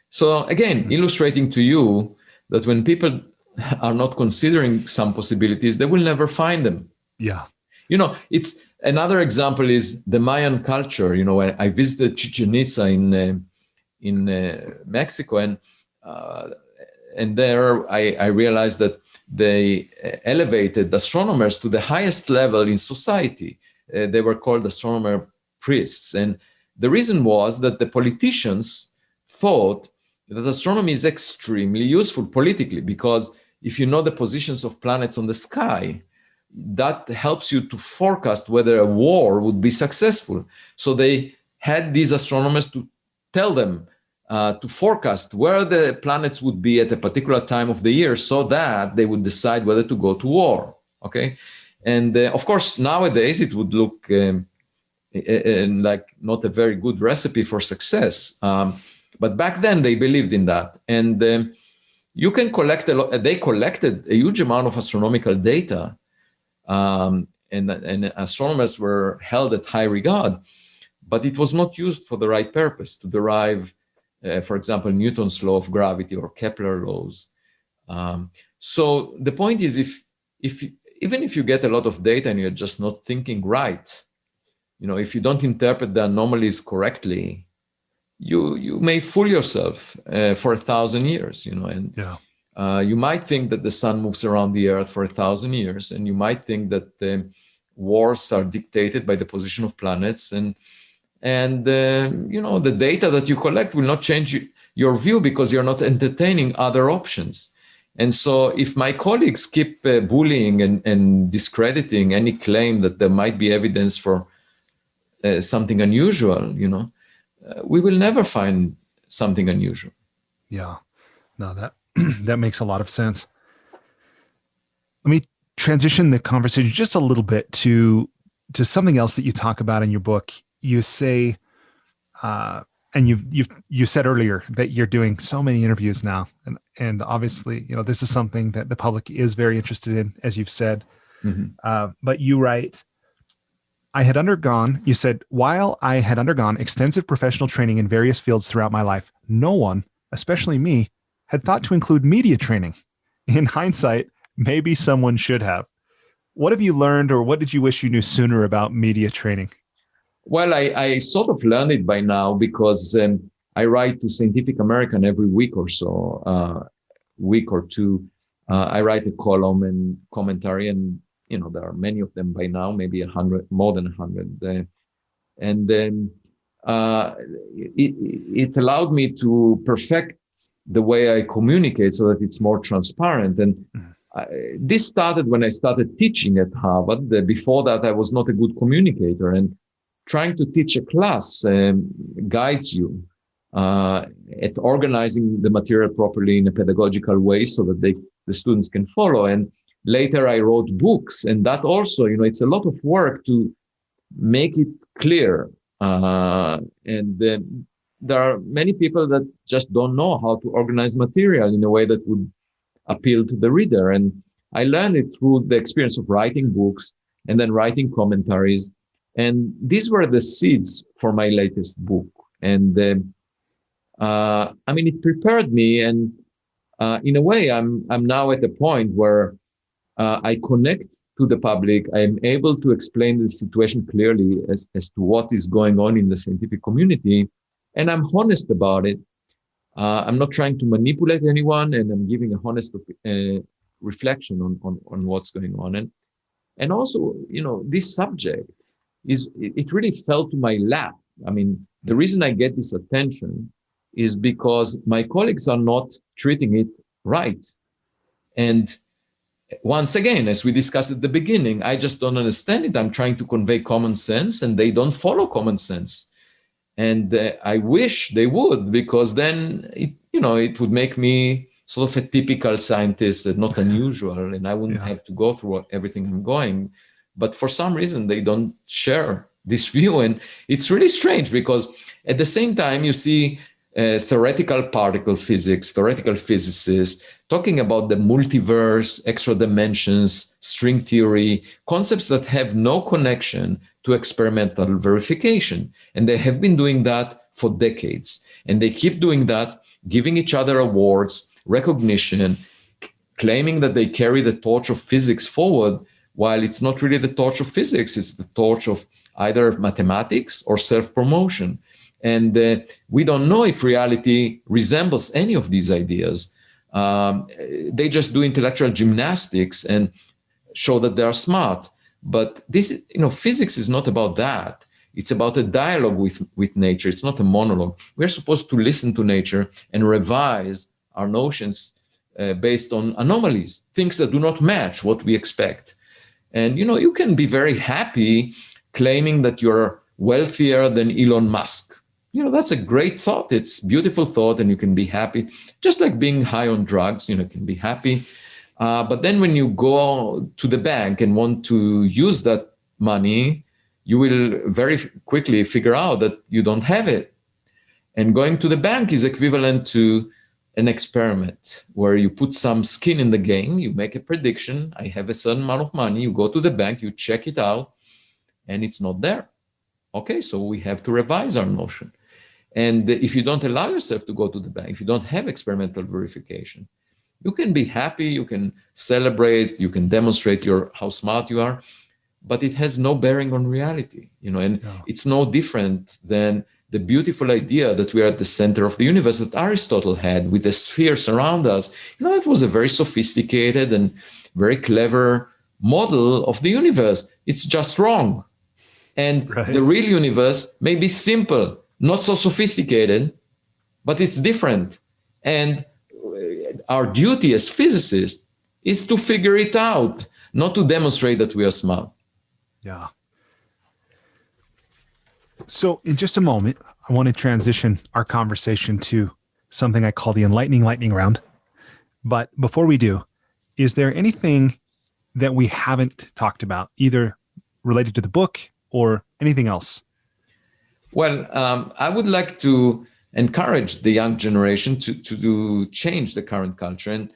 A: So again, illustrating to you that when people are not considering some possibilities, they will never find them.
B: Yeah.
A: It's another example is the Mayan culture. When I visited Chichen Itza in Mexico, and there I realized that they elevated astronomers to the highest level in society. they were called astronomer priests. And the reason was that the politicians thought that astronomy is extremely useful politically, because if you know the positions of planets on the sky, that helps you to forecast whether a war would be successful. So they had these astronomers to tell them to forecast where the planets would be at a particular time of the year, so that they would decide whether to go to war. Okay, and of course nowadays it would look like not a very good recipe for success, but back then they believed in that. And you can collect a lot. They collected a huge amount of astronomical data, and astronomers were held at high regard, but it was not used for the right purpose to derive, for example, Newton's law of gravity or Kepler laws. So the point is, even if you get a lot of data and you're just not thinking right, if you don't interpret the anomalies correctly, you may fool yourself for 1,000 years, and you might think that the sun moves around the earth for 1,000 years, and you might think that wars are dictated by the position of planets, and the data that you collect will not change your view because you're not entertaining other options. And so if my colleagues keep bullying and discrediting any claim that there might be evidence for something unusual, we will never find something unusual.
B: Yeah, no, that makes a lot of sense. Let me transition the conversation just a little bit to something else that you talk about in your book. You say, and you said earlier that you're doing so many interviews now, and obviously, this is something that the public is very interested in, as you've said. Mm-hmm. But you write, you said, while I had undergone extensive professional training in various fields throughout my life, no one, especially me, had thought to include media training. In hindsight, maybe someone should have. What have you learned, or what did you wish you knew sooner about media training?
A: Well, I sort of learned it by now because I write to Scientific American every week or so, week or two. I write a column and commentary, and there are many of them by now, maybe 100, more than 100. And then it allowed me to perfect the way I communicate so that it's more transparent. And this started when I started teaching at Harvard. Before that, I was not a good communicator, and trying to teach a class guides you at organizing the material properly in a pedagogical way so that the students can follow. And later I wrote books, and that also, it's a lot of work to make it clear. And there are many people that just don't know how to organize material in a way that would appeal to the reader. And I learned it through the experience of writing books and then writing commentaries. And these were the seeds for my latest book. And it prepared me. And in a way, I'm now at a point where I connect to the public. I'm able to explain the situation clearly as to what is going on in the scientific community. And I'm honest about it. I'm not trying to manipulate anyone, and I'm giving a honest reflection on what's going on. And also, this subject it really fell to my lap. The reason I get this attention is because my colleagues are not treating it right. And once again, as we discussed at the beginning, I just don't understand it. I'm trying to convey common sense, and they don't follow common sense. And I wish they would, because then it would make me sort of a typical scientist, and not unusual, and I wouldn't have to go through everything I'm going. But for some reason, they don't share this view. And it's really strange, because at the same time, you see theoretical particle physics, theoretical physicists talking about the multiverse, extra dimensions, string theory, concepts that have no connection to experimental verification. And they have been doing that for decades. And they keep doing that, giving each other awards, recognition, claiming that they carry the torch of physics forward, while it's not really the torch of physics. It's the torch of either mathematics or self-promotion. And we don't know if reality resembles any of these ideas. They just do intellectual gymnastics and show that they are smart. But this, physics is not about that. It's about a dialogue with nature. It's not a monologue. We're supposed to listen to nature and revise our notions based on anomalies, things that do not match what we expect. And, you can be very happy claiming that you're wealthier than Elon Musk. That's a great thought. It's a beautiful thought, and you can be happy. Just like being high on drugs, can be happy. But then when you go to the bank and want to use that money, you will very quickly figure out that you don't have it. And going to the bank is equivalent to an experiment where you put some skin in the game, you make a prediction, I have a certain amount of money, you go to the bank, you check it out, and it's not there. Okay, so we have to revise our notion. And if you don't allow yourself to go to the bank, if you don't have experimental verification, you can be happy, you can celebrate, you can demonstrate how smart you are, but it has no bearing on reality, It's no different than the beautiful idea that we are at the center of the universe that Aristotle had with the spheres around us. That was a very sophisticated and very clever model of the universe. It's just wrong. And the real universe may be simple, not so sophisticated, but it's different. And our duty as physicists is to figure it out, not to demonstrate that we are smart.
B: Yeah. So in just a moment, I want to transition our conversation to something I call the Enlightening Lightning Round. But before we do, is there anything that we haven't talked about, either related to the book or anything else?
A: Well, I would like to encourage the young generation to change the current culture. And,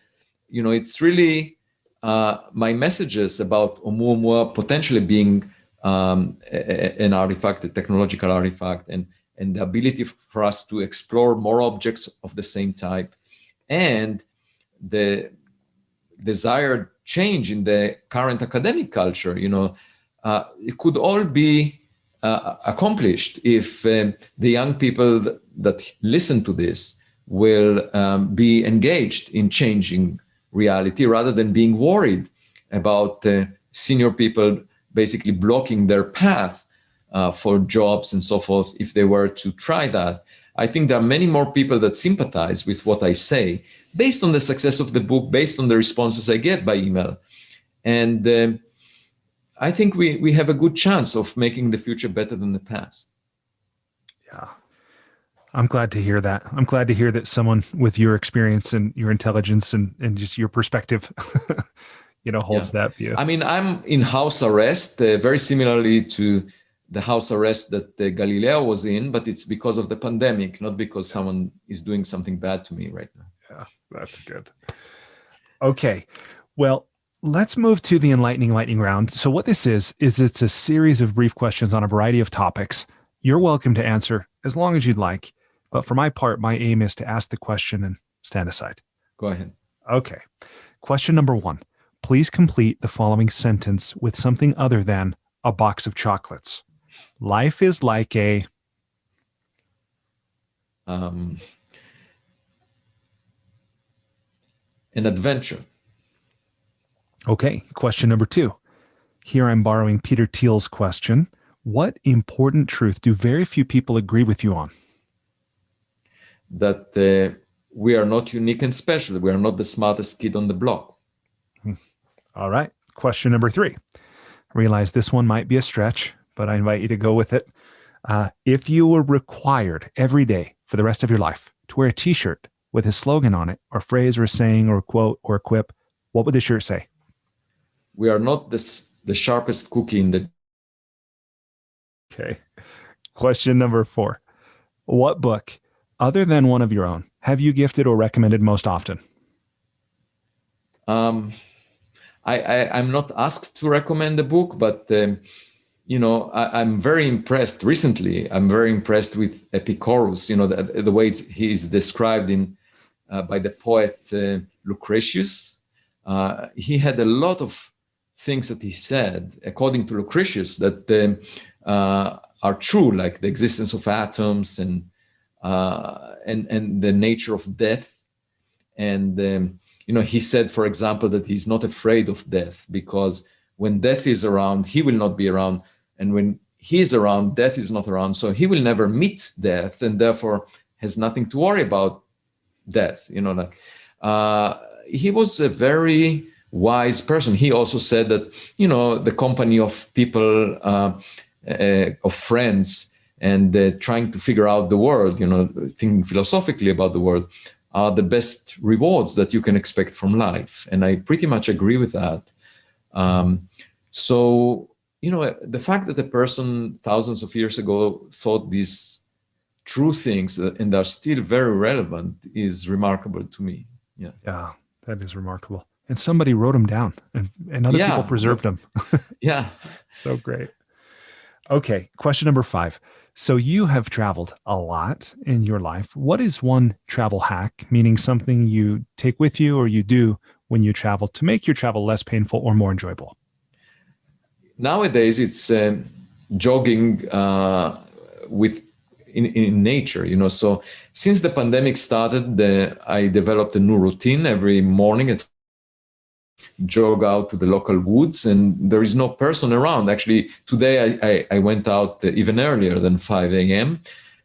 A: it's really my messages about Oumuamua potentially being an artifact, a technological artifact, and the ability for us to explore more objects of the same type, and the desired change in the current academic culture. It could all be accomplished if the young people that listen to this will be engaged in changing reality rather than being worried about senior people basically blocking their path for jobs and so forth if they were to try that. I think there are many more people that sympathize with what I say based on the success of the book, based on the responses I get by email. And I think we have a good chance of making the future better than the past.
B: Yeah. I'm glad to hear that. I'm glad to hear that someone with your experience and your intelligence and just your perspective, holds that view.
A: I mean, I'm in house arrest, very similarly to the house arrest that Galileo was in, but it's because of the pandemic, not because someone is doing something bad to me right now.
B: Yeah, that's good. Okay. Well, let's move to the Enlightening Lightning Round. So what this is it's a series of brief questions on a variety of topics. You're welcome to answer as long as you'd like. But for my part, my aim is to ask the question and stand aside.
A: Go ahead.
B: Okay. Question number 1. Please complete the following sentence with something other than a box of chocolates. Life is like an
A: adventure.
B: Okay. Question number 2. Here I'm borrowing Peter Thiel's question. What important truth do very few people agree with you on?
A: That we are not unique and special. We are not the smartest kid on the block.
B: All right. Question number 3. I realize this one might be a stretch, but I invite you to go with it. If you were required every day for the rest of your life to wear a t-shirt with a slogan on it, or phrase, or a saying, or a quote, or a quip, what would the shirt say?
A: We are not the sharpest cookie in the...
B: Okay. Question number 4. What book, other than one of your own, have you gifted or recommended most often?
A: I'm not asked to recommend a book, but I'm very impressed recently. I'm very impressed with Epicurus. The way he's described by the poet Lucretius. He had a lot of things that he said, according to Lucretius, that are true, like the existence of atoms and the nature of death. And he said, for example, that he's not afraid of death because when death is around, he will not be around. And when he's around, death is not around. So he will never meet death and therefore has nothing to worry about death. He was a very wise person. He also said that, the company of people, of friends, and trying to figure out the world, thinking philosophically about the world, are the best rewards that you can expect from life. And I pretty much agree with that. So, the fact that a person thousands of years ago thought these true things and are still very relevant is remarkable to me. Yeah.
B: Yeah, that is remarkable. And somebody wrote them down and other people preserved them.
A: Yes.
B: So great. Okay. Question number 5. So you have traveled a lot in your life. What is one travel hack, meaning something you take with you or you do when you travel to make your travel less painful or more enjoyable?
A: Nowadays, it's jogging in nature, So since the pandemic started, I developed a new routine every morning. Jog out to the local woods, and there is no person around. Actually, today I went out even earlier than 5 a.m.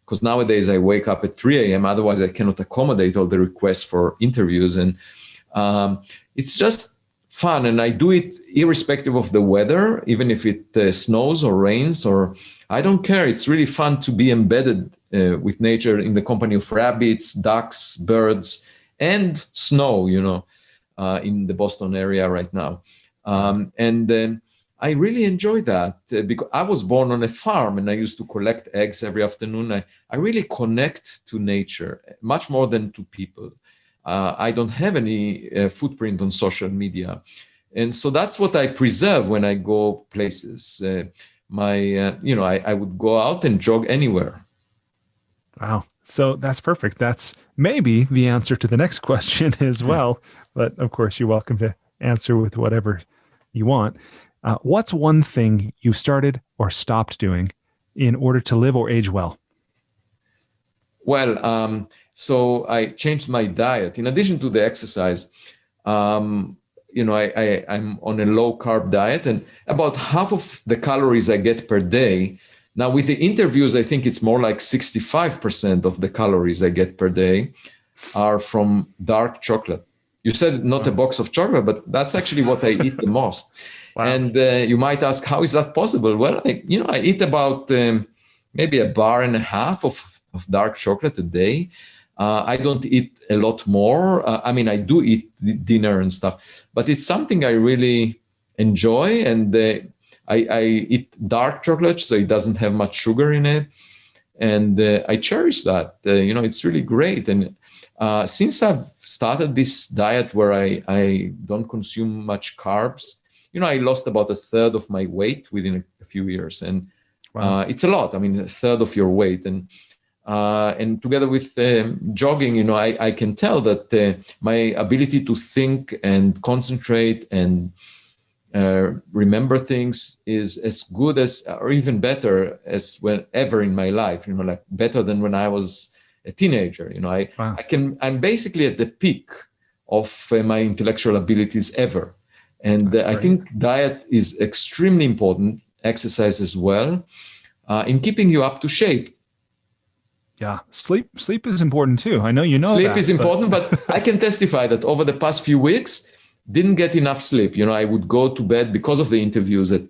A: because nowadays I wake up at 3 a.m. Otherwise, I cannot accommodate all the requests for interviews. And it's just fun. And I do it irrespective of the weather, even if it snows or rains, or I don't care. It's really fun to be embedded with nature in the company of rabbits, ducks, birds, and snow, in the Boston area right now. And I really enjoy that because I was born on a farm and I used to collect eggs every afternoon. I really connect to nature much more than to people. I don't have any footprint on social media. And so that's what I preserve when I go places. I would go out and jog anywhere.
B: Wow. So that's perfect. That's maybe the answer to the next question as well. But of course, you're welcome to answer with whatever you want. What's one thing you started or stopped doing in order to live or age well?
A: Well, so I changed my diet. In addition to the exercise, I'm on a low carb diet, and about half of the calories I get per day. Now, with the interviews, I think it's more like 65% of the calories I get per day are from dark chocolate. You said not a box of chocolate, but that's actually what I eat the most. Wow. And you might ask, how is that possible? Well, I eat about maybe a bar and a half of dark chocolate a day. I don't eat a lot more. I do eat dinner and stuff, but it's something I really enjoy. And I eat dark chocolate, so it doesn't have much sugar in it. And I cherish that. It's really great. And since I've started this diet where I don't consume much carbs, I lost about a third of my weight within a few years. And wow. It's a lot. A third of your weight. And together with jogging, I can tell that my ability to think and concentrate and remember things is as good as, or even better as whenever in my life, like better than when I was a teenager. Wow. I'm basically at the peak of my intellectual abilities ever. And I think diet is extremely important, exercise as well, in keeping you up to shape.
B: Yeah, sleep is important too. I know
A: sleep is important, but I can testify that over the past few weeks, didn't get enough sleep. I would go to bed because of the interviews at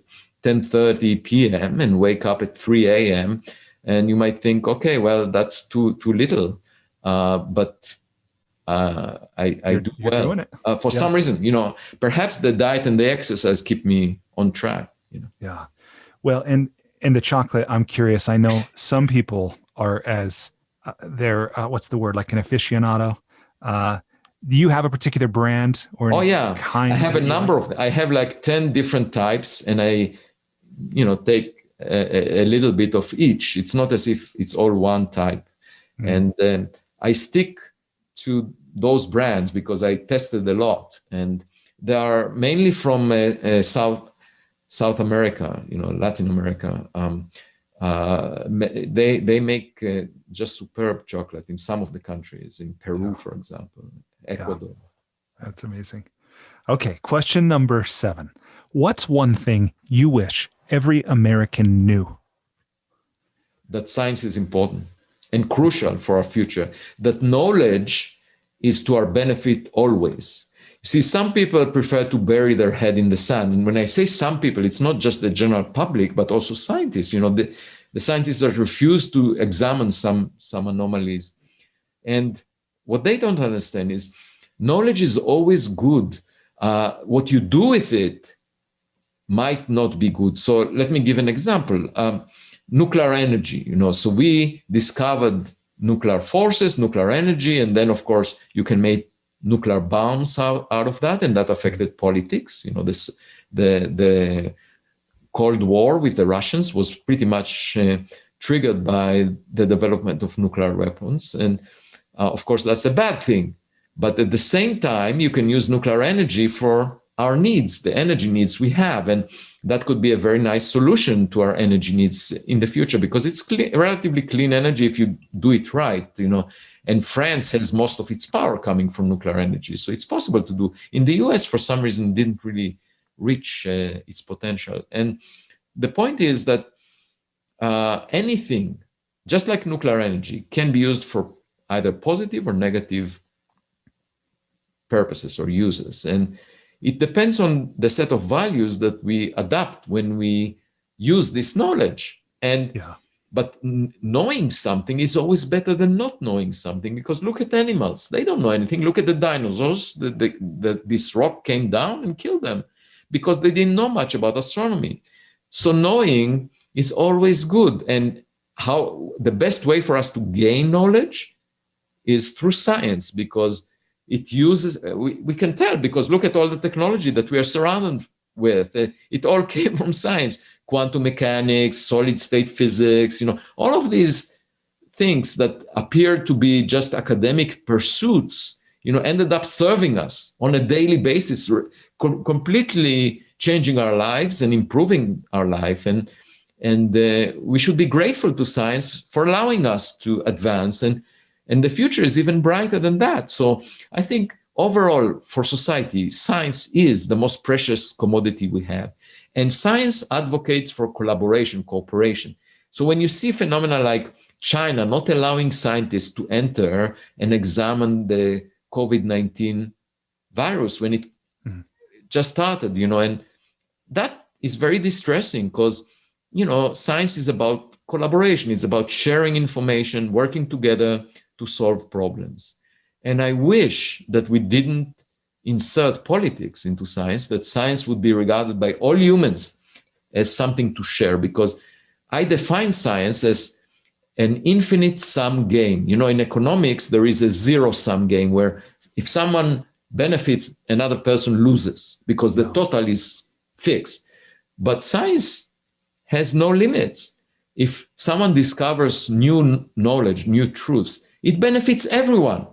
A: 10:30 p.m. and wake up at 3 a.m. And you might think, okay, well, that's too little. But I do well. For some reason, perhaps the diet and the exercise keep me on track.
B: Yeah. Well, and the chocolate, I'm curious. I know some people are they're what's the word, like an aficionado. Do you have a particular brand or kind?
A: I have a number of. I have like 10 different types, and I, take a little bit of each. It's not as if it's all one type, and I stick to those brands because I tested a lot, and they are mainly from South America, Latin America. They make just superb chocolate in some of the countries, in Peru, for example, Ecuador.
B: Yeah, that's amazing. Okay, question number 7. What's one thing you wish every American knew?
A: That science is important and crucial for our future, that knowledge is to our benefit always. See, some people prefer to bury their head in the sand. And when I say some people, it's not just the general public, but also scientists. The scientists that refuse to examine some anomalies. And what they don't understand is knowledge is always good. What you do with it might not be good. So let me give an example. Nuclear energy, so we discovered nuclear forces, nuclear energy, and then of course you can make nuclear bombs out of that, and that affected politics. The Cold War with the Russians was pretty much triggered by the development of nuclear weapons, and of course that's a bad thing. But at the same time, you can use nuclear energy for our needs, the energy needs we have, and that could be a very nice solution to our energy needs in the future, because it's relatively clean energy if you do it right, and France has most of its power coming from nuclear energy. So it's possible to do. In the US, for some reason, didn't really reach its potential. And the point is that anything, just like nuclear energy, can be used for either positive or negative purposes or uses. And it depends on the set of values that we adopt when we use this knowledge. But knowing something is always better than not knowing something, because look at animals. They don't know anything. Look at the dinosaurs. This rock came down and killed them because they didn't know much about astronomy. So knowing is always good. And how the best way for us to gain knowledge is through science, because it uses, we can tell, because look at all the technology that we are surrounded with. It all came from science. Quantum mechanics, solid state physics, all of these things that appear to be just academic pursuits, ended up serving us on a daily basis, completely changing our lives and improving our life. And we should be grateful to science for allowing us to advance. And the future is even brighter than that. So I think overall for society, science is the most precious commodity we have. And science advocates for collaboration, cooperation. So when you see phenomena like China not allowing scientists to enter and examine the COVID-19 virus when it just started, and that is very distressing, because, science is about collaboration. It's about sharing information, working together to solve problems. And I wish that we didn't insert politics into science, that science would be regarded by all humans as something to share, because I define science as an infinite sum game. In economics, there is a zero-sum game where if someone benefits, another person loses, because the total is fixed. But science has no limits. If someone discovers new knowledge, new truths, it benefits everyone.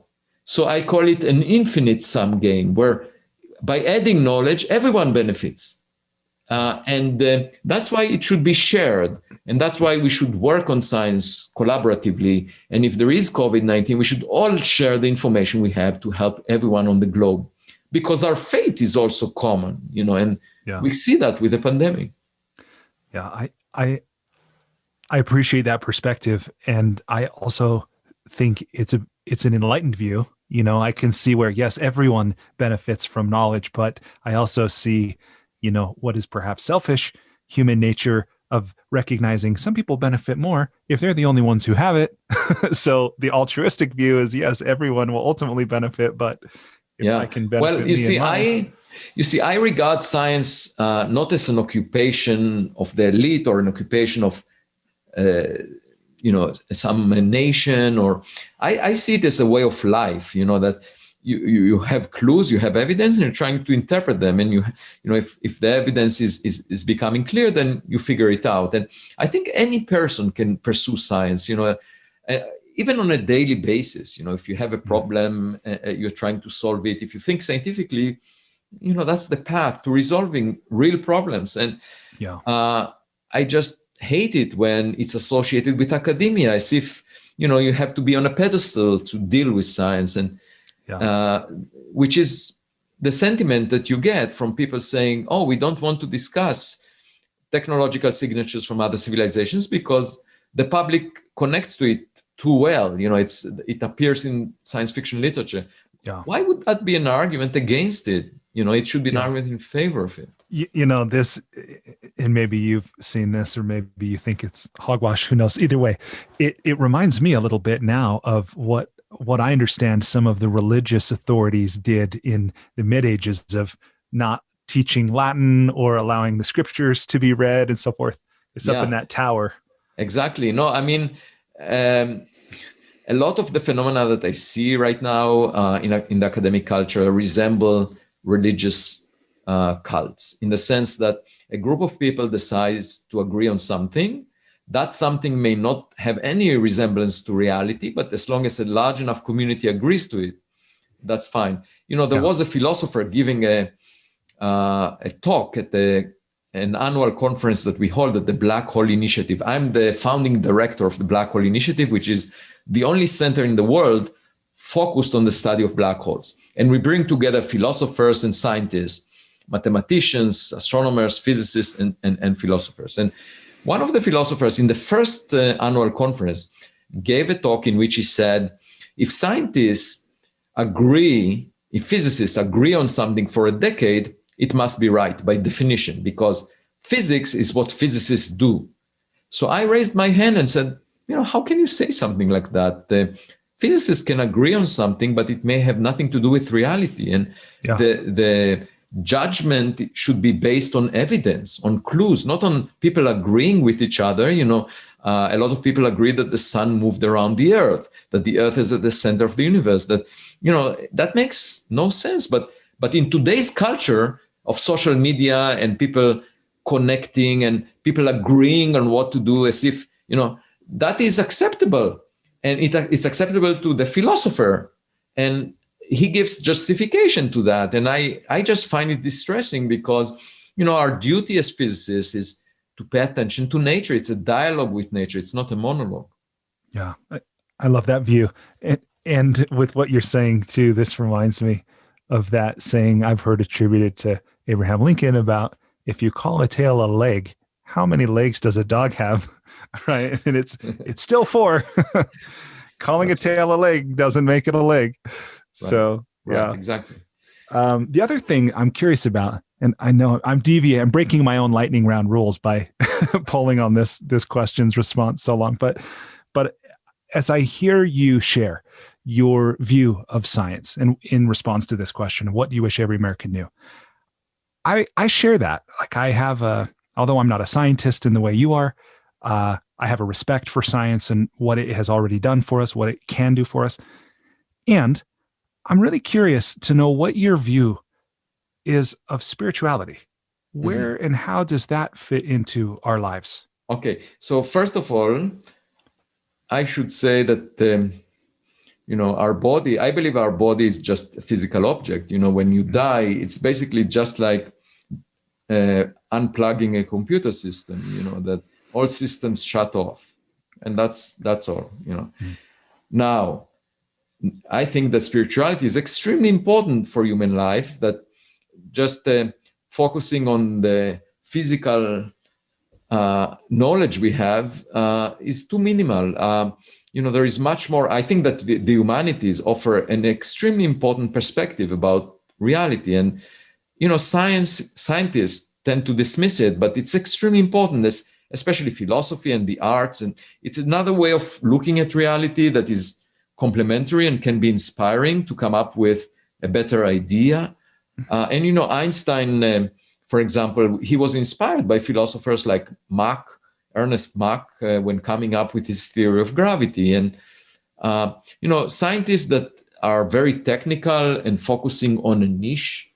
A: So I call it an infinite sum game, where by adding knowledge, everyone benefits. And that's why it should be shared. And that's why we should work on science collaboratively. And if there is COVID-19, we should all share the information we have to help everyone on the globe, because our fate is also common, and we see that with the pandemic.
B: Yeah, I appreciate that perspective. And I also think it's an enlightened view. I can see where, yes, everyone benefits from knowledge, but I also see, what is perhaps selfish human nature of recognizing some people benefit more if they're the only ones who have it. So the altruistic view is, yes, everyone will ultimately benefit, but if I can benefit.
A: Well, you see, I regard science not as an occupation of the elite or an occupation of some nation, or I see it as a way of life, that you have clues, you have evidence, and you're trying to interpret them. And if the evidence is becoming clear, then you figure it out. And I think any person can pursue science, even on a daily basis. If you have a problem, you're trying to solve it. If you think scientifically, that's the path to resolving real problems. And I just hate it when it's associated with academia, as if you have to be on a pedestal to deal with science, and which is the sentiment that you get from people saying, oh, we don't want to discuss technological signatures from other civilizations because the public connects to it too well. It appears in science fiction literature.
B: Yeah.
A: Why would that be an argument against it? It should be an argument in favor of it.
B: This, and maybe you've seen this, or maybe you think it's hogwash, who knows? Either way, it reminds me a little bit now of what I understand some of the religious authorities did in the mid ages of not teaching Latin or allowing the scriptures to be read and so forth. It's up in that tower.
A: Exactly. No, I mean, a lot of the phenomena that I see right now in the academic culture resemble religious cults, in the sense that a group of people decides to agree on something. That something may not have any resemblance to reality, but as long as a large enough community agrees to it, that's fine. There was a philosopher giving a talk at an annual conference that we hold at the Black Hole Initiative. I'm the founding director of the Black Hole Initiative, which is the only center in the world focused on the study of black holes. And we bring together philosophers and scientists, mathematicians, astronomers, physicists, and philosophers. And one of the philosophers in the first annual conference gave a talk in which he said, if physicists agree on something for a decade, it must be right by definition, because physics is what physicists do. So I raised my hand and said, how can you say something like that? Physicists can agree on something, but it may have nothing to do with reality. And the judgment should be based on evidence, on clues, not on people agreeing with each other. A lot of people agree that the sun moved around the earth, that the earth is at the center of the universe, that makes no sense. But in today's culture of social media and people connecting and people agreeing on what to do as if, that is acceptable. And it's acceptable to the philosopher. And he gives justification to that. And I just find it distressing because, our duty as physicists is to pay attention to nature. It's a dialogue with nature. It's not a monologue.
B: Yeah, I love that view. And with what you're saying too, this reminds me of that saying I've heard attributed to Abraham Lincoln about, if you call a tail a leg, how many legs does a dog have? Right. And it's still 4. Calling a tail a leg doesn't make it a leg. Right. So,
A: right, exactly.
B: The other thing I'm curious about, and I know I'm breaking my own lightning round rules by pulling on this question's response so long, but as I hear you share your view of science and in response to this question, what do you wish every American knew? I share that. Like although I'm not a scientist in the way you are, I have a respect for science and what it has already done for us, what it can do for us. And I'm really curious to know what your view is of spirituality. Where and how does that fit into our lives?
A: Okay. So first of all, I should say that, our body, I believe our body is just a physical object. When you die, it's basically just like unplugging a computer system, that all systems shut off. And that's all, Now, I think that spirituality is extremely important for human life, that just focusing on the physical knowledge we have is too minimal. There is much more. I think that the humanities offer an extremely important perspective about reality. And, scientists tend to dismiss it, but it's extremely important, especially philosophy and the arts. And it's another way of looking at reality that is complementary and can be inspiring to come up with a better idea. Einstein, for example, he was inspired by philosophers like Ernest Mach, when coming up with his theory of gravity. And, scientists that are very technical and focusing on a niche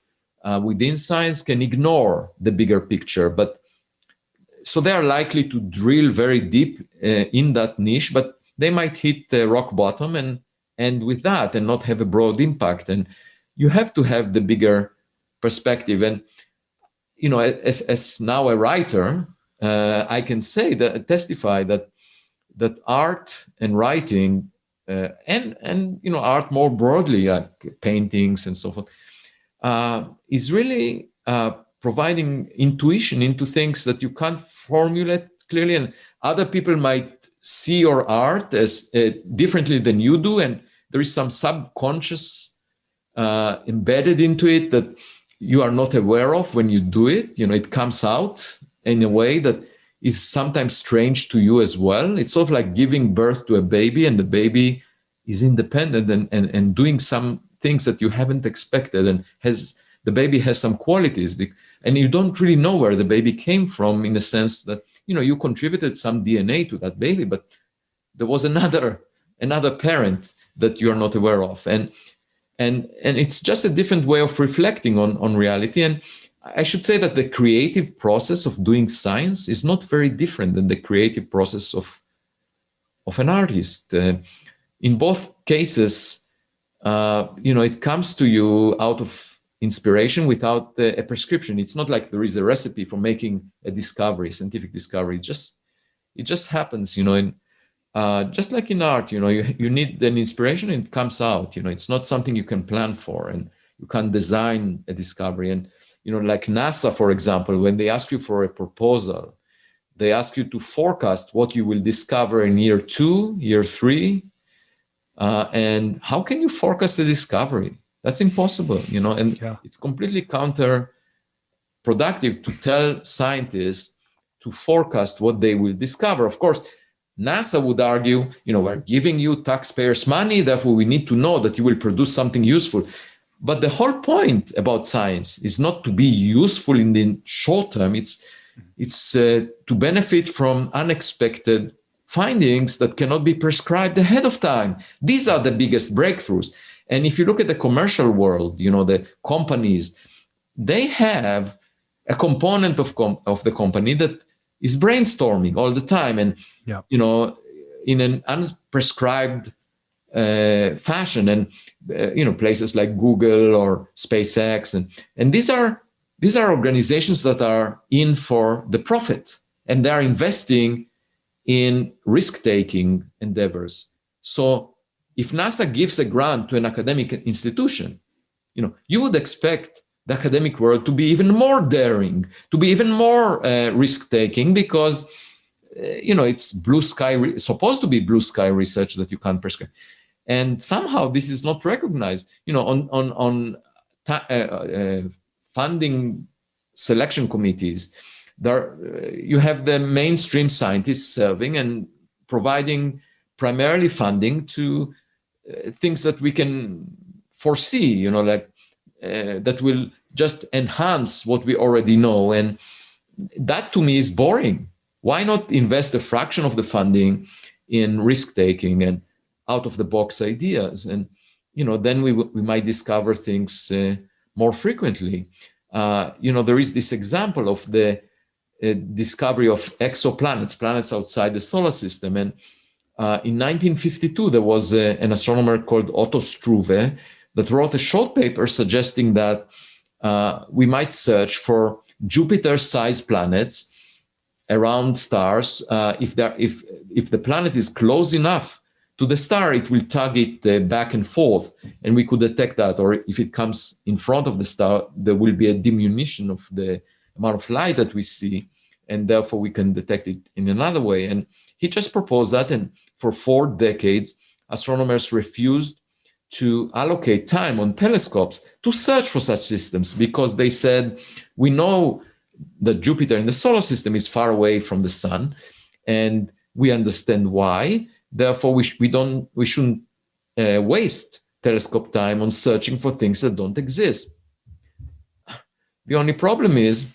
A: within science can ignore the bigger picture. But so they are likely to drill very deep in that niche, but they might hit the rock bottom and end with that and not have a broad impact. And you have to have the bigger perspective. And, as now a writer, I can testify that art and writing and art more broadly, like paintings and so forth, is really providing intuition into things that you can't formulate clearly, and other people might see your art as differently than you do, and there is some subconscious embedded into it that you are not aware of when you do it. It comes out in a way that is sometimes strange to you as well. It's sort of like giving birth to a baby, and the baby is independent and doing some things that you haven't expected, and the baby has some qualities, and you don't really know where the baby came from, in the sense that you contributed some DNA to that baby, but there was another parent that you're not aware of, and it's just a different way of reflecting on reality. And I should say that the creative process of doing science is not very different than the creative process of an artist. In both cases, it comes to you out of inspiration without a prescription. It's not like there is a recipe for making a discovery, scientific discovery. It just happens, just like in art, you need an inspiration and it comes out. It's not something you can plan for, and you can't design a discovery. And like NASA, for example, when they ask you for a proposal, they ask you to forecast what you will discover in year 2, year 3. And how can you forecast the discovery? That's impossible, and It's completely counterproductive to tell scientists to forecast what they will discover. Of course, NASA would argue, we're giving you taxpayers' money, therefore we need to know that you will produce something useful. But the whole point about science is not to be useful in the short term. It's to benefit from unexpected findings that cannot be prescribed ahead of time. These are the biggest breakthroughs. And if you look at the commercial world, the companies, they have a component of the company that is brainstorming all the time, and in an unprescribed fashion, and places like Google or SpaceX, and these are organizations that are in for the profit, and they are investing in risk-taking endeavors. So if NASA gives a grant to an academic institution, you would expect the academic world to be even more daring, to be even more risk-taking, because it's blue sky, supposed to be blue sky research that you can't prescribe. And somehow this is not recognized. On funding selection committees, you have the mainstream scientists serving and providing primarily funding to things that we can foresee, that will just enhance what we already know. And that to me is boring. Why not invest a fraction of the funding in risk-taking and out-of-the-box ideas? And, then we might discover things more frequently. There is this example of the discovery of exoplanets, planets outside the solar system. And in 1952, there was an astronomer called Otto Struve that wrote a short paper suggesting that we might search for Jupiter-sized planets around stars. If the planet is close enough to the star, it will tug it back and forth, and we could detect that. Or if it comes in front of the star, there will be a diminution of the amount of light that we see, and therefore we can detect it in another way. And he just proposed that, and for 4 decades, astronomers refused to allocate time on telescopes to search for such systems, because they said, we know that Jupiter in the solar system is far away from the sun, and we understand why. Therefore, we shouldn't waste telescope time on searching for things that don't exist. The only problem is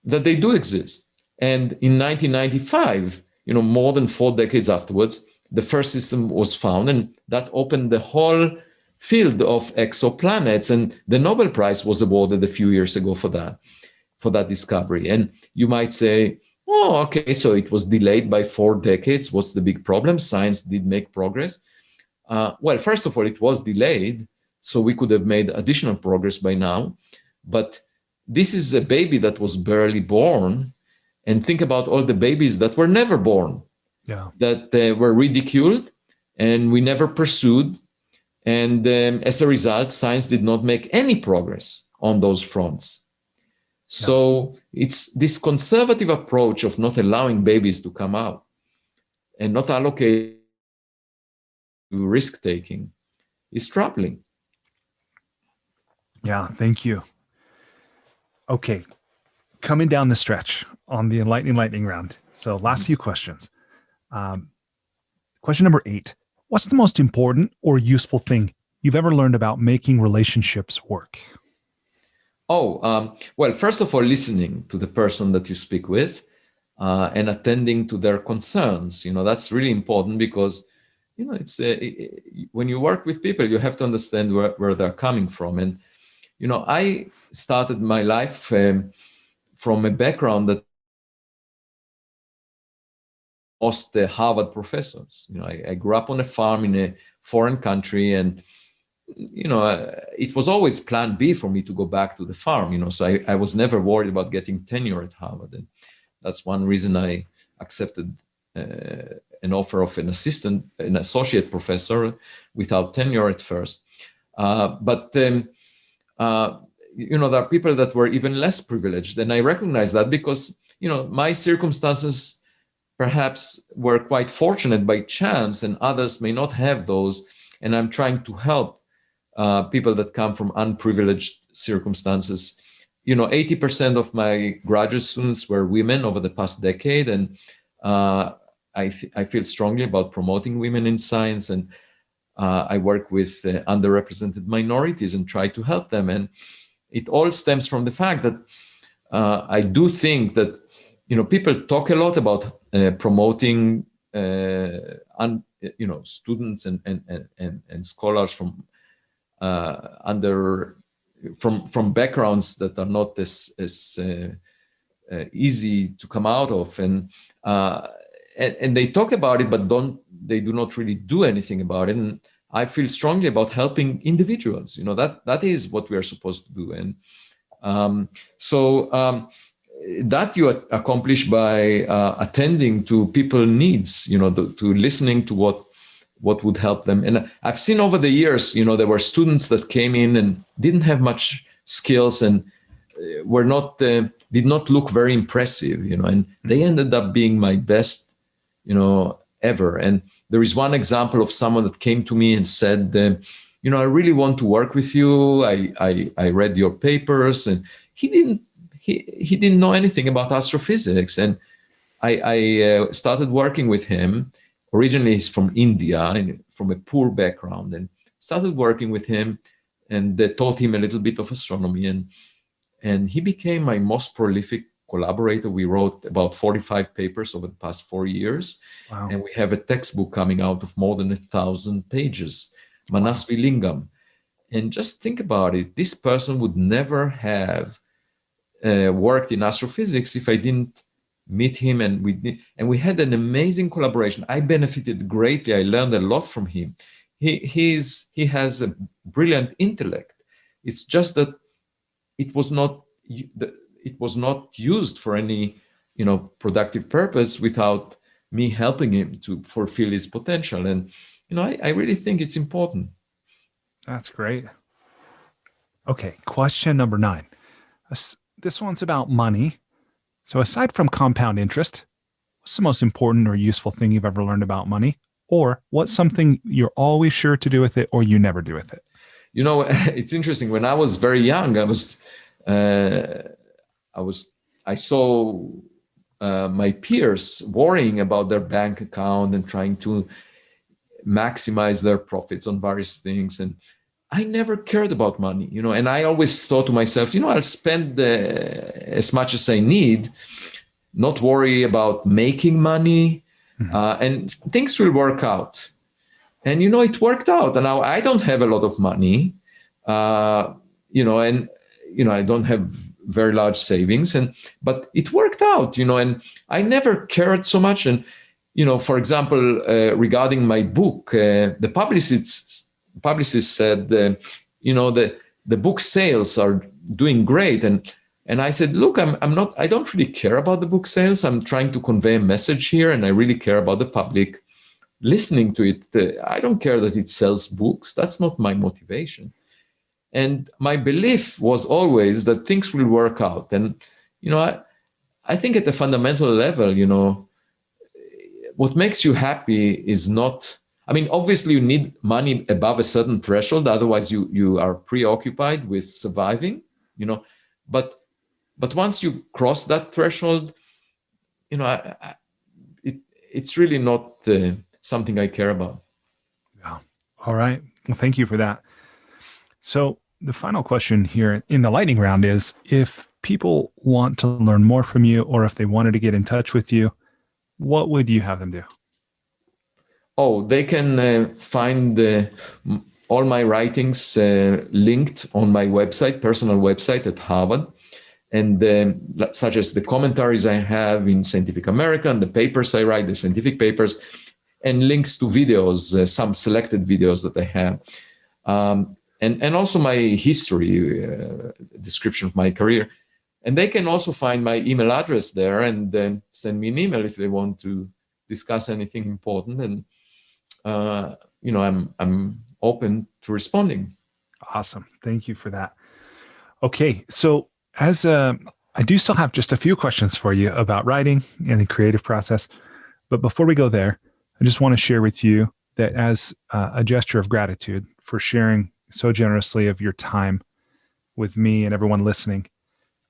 A: that they do exist. And in 1995, more than 4 decades afterwards, the first system was found, and that opened the whole field of exoplanets. And the Nobel Prize was awarded a few years ago for that discovery. And you might say, oh, okay, so it was delayed by 4 decades. What's the big problem? Science did make progress. Well, first of all, it was delayed, so we could have made additional progress by now. But this is a baby that was barely born. And think about all the babies that were never born, that were ridiculed and we never pursued. And as a result, science did not make any progress on those fronts. So it's this conservative approach of not allowing babies to come out and not allocate to risk-taking is troubling.
B: Yeah, thank you. Okay, coming down the stretch on the Enlightening Lightning round. So last few questions. Question number 8. What's the most important or useful thing you've ever learned about making relationships work?
A: Well, first of all, listening to the person that you speak with and attending to their concerns. That's really important because, it's when you work with people, you have to understand where they're coming from. And, I started my life from a background that most Harvard professors. I grew up on a farm in a foreign country, and it was always plan B for me to go back to the farm, so I was never worried about getting tenure at Harvard. And that's one reason I accepted an offer of an associate professor without tenure at first. But there are people that were even less privileged. And I recognize that because, my circumstances perhaps were quite fortunate by chance, and others may not have those. And I'm trying to help people that come from unprivileged circumstances. 80% of my graduate students were women over the past decade, and I feel strongly about promoting women in science, and I work with underrepresented minorities and try to help them. And it all stems from the fact that I do think that people talk a lot about promoting students and scholars from from backgrounds that are not as easy to come out of, and they talk about it, but they do not really do anything about it. And I feel strongly about helping individuals. That is what we are supposed to do. And that you accomplish by attending to people's needs, to listening to what would help them. And I've seen over the years, there were students that came in and didn't have much skills and did not look very impressive, and they ended up being my best, ever. And there is one example of someone that came to me and said, I really want to work with you. I read your papers, and he didn't know anything about astrophysics. And I started working with him. Originally, he's from India and from a poor background, and started working with him and taught him a little bit of astronomy. And he became my most prolific collaborator. We wrote about 45 papers over the past 4 years.
B: Wow.
A: And we have a textbook coming out of more than 1,000 pages, Manasvi Lingam. And just think about it. This person would never have worked in astrophysics if I didn't meet him, and we had an amazing collaboration. I benefited greatly. I learned a lot from him. He has a brilliant intellect. It's just that it was not used for any productive purpose without me helping him to fulfill his potential. And I really think it's important.
B: That's great. Okay, question number 9. This one's about money. So aside from compound interest, what's the most important or useful thing you've ever learned about money? Or what's something you're always sure to do with it or you never do with it?
A: It's interesting. When I was very young, I saw my peers worrying about their bank account and trying to maximize their profits on various things. And I never cared about money, and I always thought to myself, I'll spend as much as I need, not worry about making money, and things will work out. And, it worked out. And now I don't have a lot of money, and, I don't have very large savings, but it worked out, and I never cared so much. And, for example, regarding my book, the publicist said, the book sales are doing great. And I said, look, I don't really care about the book sales. I'm trying to convey a message here, and I really care about the public listening to it. I don't care that it sells books. That's not my motivation. And my belief was always that things will work out. And, I think at the fundamental level, what makes you happy is not, obviously you need money above a certain threshold. Otherwise you are preoccupied with surviving, but once you cross that threshold, it's really not something I care about.
B: Yeah. All right. Well, thank you for that. So the final question here in the lightning round is, if people want to learn more from you, or if they wanted to get in touch with you, what would you have them do?
A: Oh, they can find all my writings linked on my website, personal website at Harvard, and such as the commentaries I have in Scientific American, the papers I write, the scientific papers, and links to videos, some selected videos that I have. And also my history, description of my career. And they can also find my email address there and then send me an email if they want to discuss anything important. And, I'm open to responding.
B: Awesome. Thank you for that. Okay. So I do still have just a few questions for you about writing and the creative process. But before we go there, I just want to share with you that as a gesture of gratitude for sharing so generously of your time with me and everyone listening,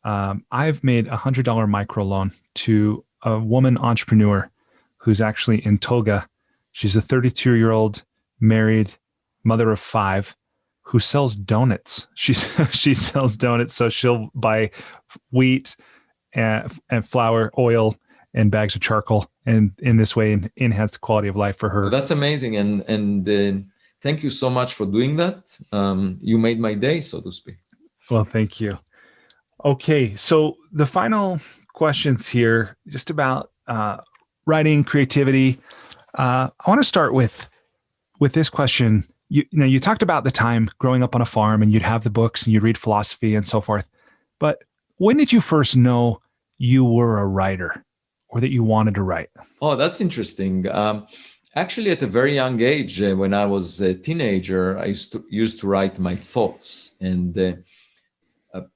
B: I've made a $100 microloan to a woman entrepreneur who's actually in Toga. She's a 32-year-old married mother of 5 who sells donuts. She sells donuts. So she'll buy wheat and flour, oil, and bags of charcoal, and in this way enhance the quality of life for her.
A: Well, that's amazing. And thank you so much for doing that. You made my day, so to speak.
B: Well, thank you. Okay. So the final questions here, just about writing, creativity. I want to start with this question. You talked about the time growing up on a farm and you'd have the books and you'd read philosophy and so forth. But when did you first know you were a writer or that you wanted to write?
A: Oh, that's interesting. Actually, at a very young age, when I was a teenager, I used to write my thoughts and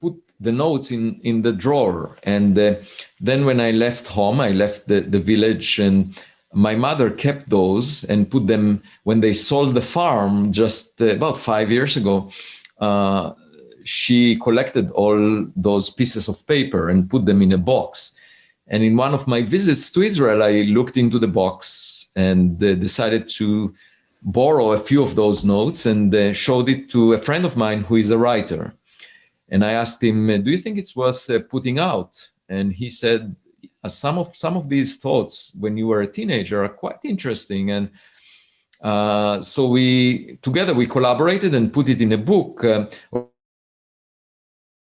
A: put the notes in the drawer. And then when I left home, I left the village, and my mother kept those and put them when they sold the farm just about 5 years ago. She collected all those pieces of paper and put them in a box. And in one of my visits to Israel, I looked into the box and decided to borrow a few of those notes and showed it to a friend of mine who is a writer. And I asked him, do you think it's worth putting out? And he said, some of these thoughts when you were a teenager are quite interesting. And so we collaborated and put it in a book.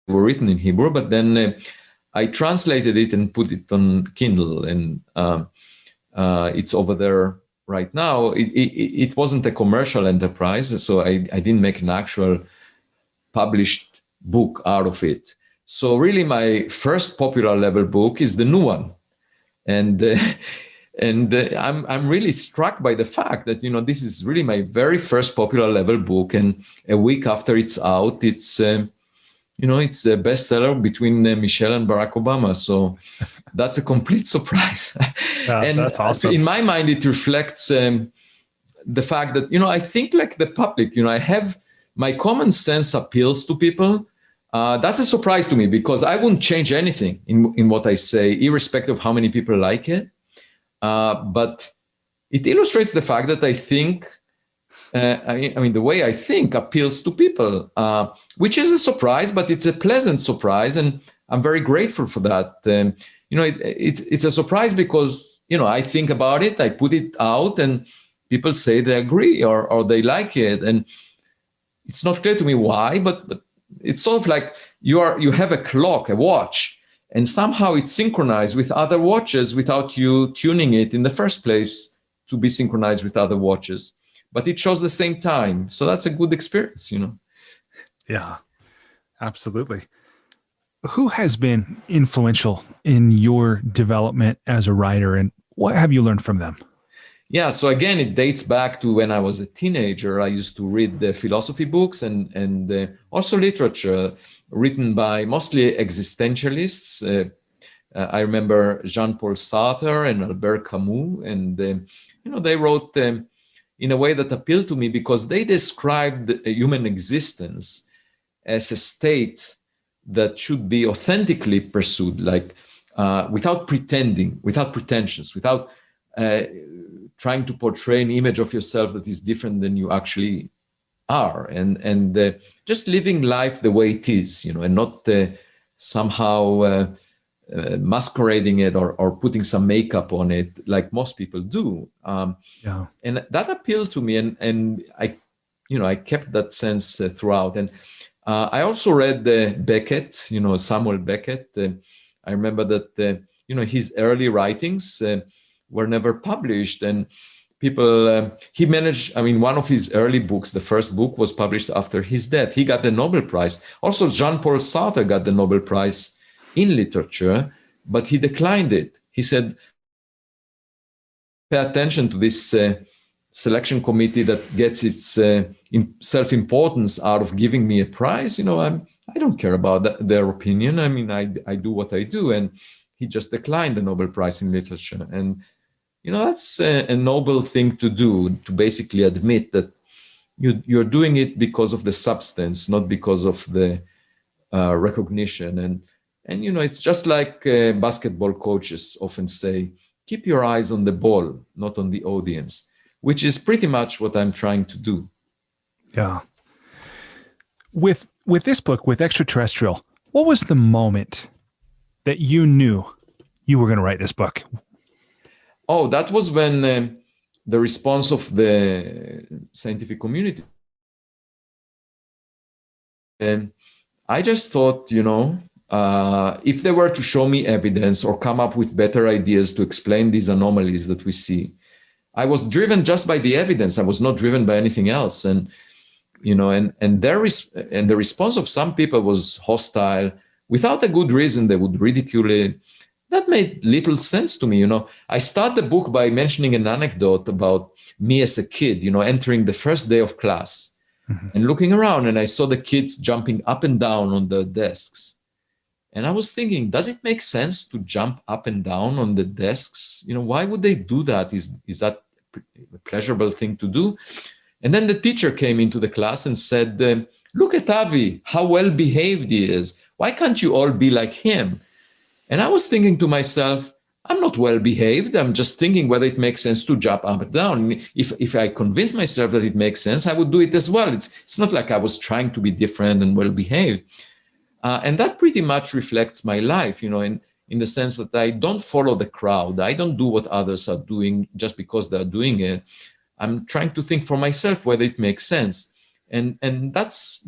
A: Were written in Hebrew, but then I translated it and put it on Kindle, and it's over there right now. It wasn't a commercial enterprise, so I didn't make an actual published book out of it. So really, my first popular level book is the new one, and I'm really struck by the fact that this is really my very first popular level book, and a week after it's out, it's it's a bestseller between Michelle and Barack Obama. So that's a complete surprise. And
B: that's awesome.
A: In my mind, it reflects the fact that, I think like the public, I have my common sense appeals to people. That's a surprise to me because I wouldn't change anything in what I say, irrespective of how many people like it. But it illustrates the fact that I think, the way I think appeals to people, which is a surprise, but it's a pleasant surprise, and I'm very grateful for that. It's a surprise because I think about it, I put it out, and people say they agree or they like it, and it's not clear to me why, but it's sort of like you have a clock, a watch, and somehow it's synchronized with other watches without you tuning it in the first place to be synchronized with other watches. But it shows the same time. So that's a good experience,
B: Yeah, absolutely. Who has been influential in your development as a writer, and what have you learned from them?
A: Yeah, so again, it dates back to when I was a teenager. I used to read the philosophy books and also literature written by mostly existentialists. I remember Jean-Paul Sartre and Albert Camus, and they wrote in a way that appealed to me because they described human existence as a state that should be authentically pursued, like without pretending, without pretensions, without trying to portray an image of yourself that is different than you actually are, and just living life the way it is, and not somehow masquerading it or putting some makeup on it like most people do.
B: Yeah.
A: And that appealed to me, and I kept that sense throughout. And I also read Beckett, Samuel Beckett. I remember that his early writings were never published, and people he managed. I mean, one of his early books, the first book, was published after his death. He got the Nobel Prize. Also, Jean-Paul Sartre got the Nobel Prize in literature, but he declined it. He said, "Pay attention to this selection committee that gets its self-importance out of giving me a prize. I don't care about their opinion. I mean, I do what I do." And he just declined the Nobel Prize in literature. And that's a noble thing to do, to basically admit that you're doing it because of the substance, not because of the recognition. And it's just like basketball coaches often say, keep your eyes on the ball, not on the audience, which is pretty much what I'm trying to do.
B: Yeah. With this book, with Extraterrestrial, what was the moment that you knew you were going to write this book?
A: Oh, that was when the response of the scientific community. And I just thought, if they were to show me evidence or come up with better ideas to explain these anomalies that we see, I was driven just by the evidence. I was not driven by anything else. And the response of some people was hostile. Without a good reason, they would ridicule it. That made little sense to me. I start the book by mentioning an anecdote about me as a kid, entering the first day of class and looking around, and I saw the kids jumping up and down on the desks. And I was thinking, does it make sense to jump up and down on the desks? Why would they do that? Is that a pleasurable thing to do? And then the teacher came into the class and said, look at Avi, how well behaved he is. Why can't you all be like him? And I was thinking to myself, I'm not well behaved. I'm just thinking whether it makes sense to jump up and down. If I convince myself that it makes sense, I would do it as well. It's not like I was trying to be different and well behaved. And that pretty much reflects my life, in the sense that I don't follow the crowd. I don't do what others are doing just because they're doing it. I'm trying to think for myself whether it makes sense. And that's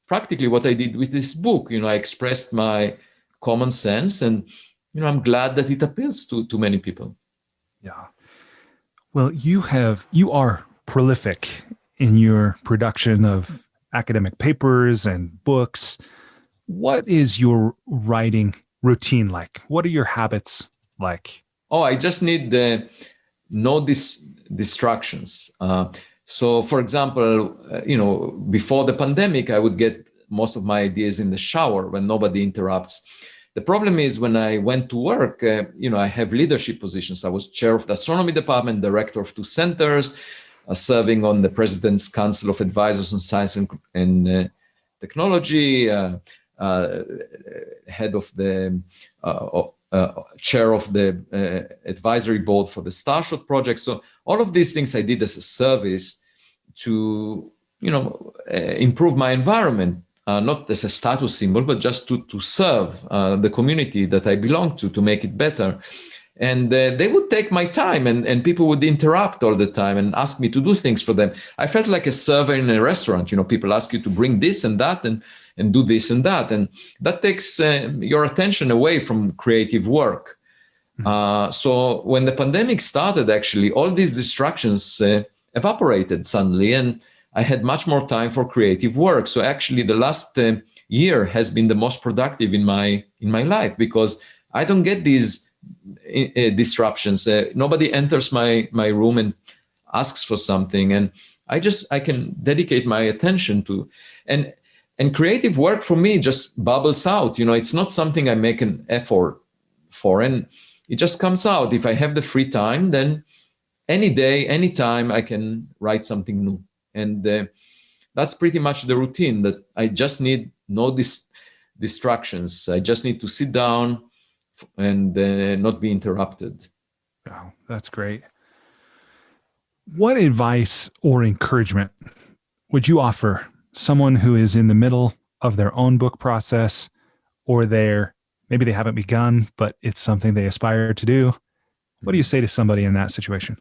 A: practically what I did with this book. I expressed my common sense, and I'm glad that it appeals to many people.
B: Yeah. Well, you are prolific in your production of academic papers and books. What is your writing routine like? What are your habits like?
A: Oh, I just need no distractions. So, for example, before the pandemic, I would get most of my ideas in the shower when nobody interrupts. The problem is when I went to work, I have leadership positions. I was chair of the astronomy department, director of 2 centers, serving on the President's Council of Advisors on Science and Technology, head of the chair of the advisory board for the Starshot project. So all of these things I did as a service to, improve my environment. Not as a status symbol, but just to serve the community that I belong to make it better. And they would take my time, and people would interrupt all the time and ask me to do things for them. I felt like a server in a restaurant. People ask you to bring this and that and do this and that. And that takes your attention away from creative work. So when the pandemic started, actually, all these distractions evaporated suddenly, and I had much more time for creative work. So actually the last year has been the most productive in my life, because I don't get these disruptions. Nobody enters my room and asks for something, and I can dedicate my attention to, and creative work for me just bubbles out. It's not something I make an effort for, and it just comes out. If I have the free time, then any day, any time, I can write something new, and that's pretty much the routine. That I just need no distractions. I just need to sit down and not be interrupted.
B: Oh, that's great. What advice or encouragement would you offer someone who is in the middle of their own book process, or maybe they haven't begun, but it's something they aspire to do? What do you say to somebody in that situation?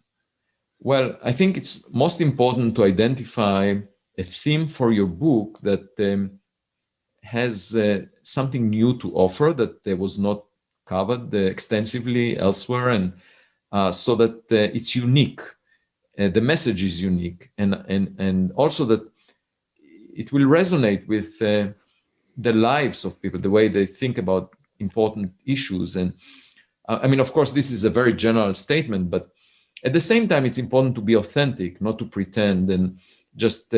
A: Well, I think it's most important to identify a theme for your book that has something new to offer that was not covered extensively elsewhere, and so that it's unique. The message is unique, and also that it will resonate with the lives of people, the way they think about important issues. And I mean, of course, this is a very general statement, but at the same time, it's important to be authentic, not to pretend and just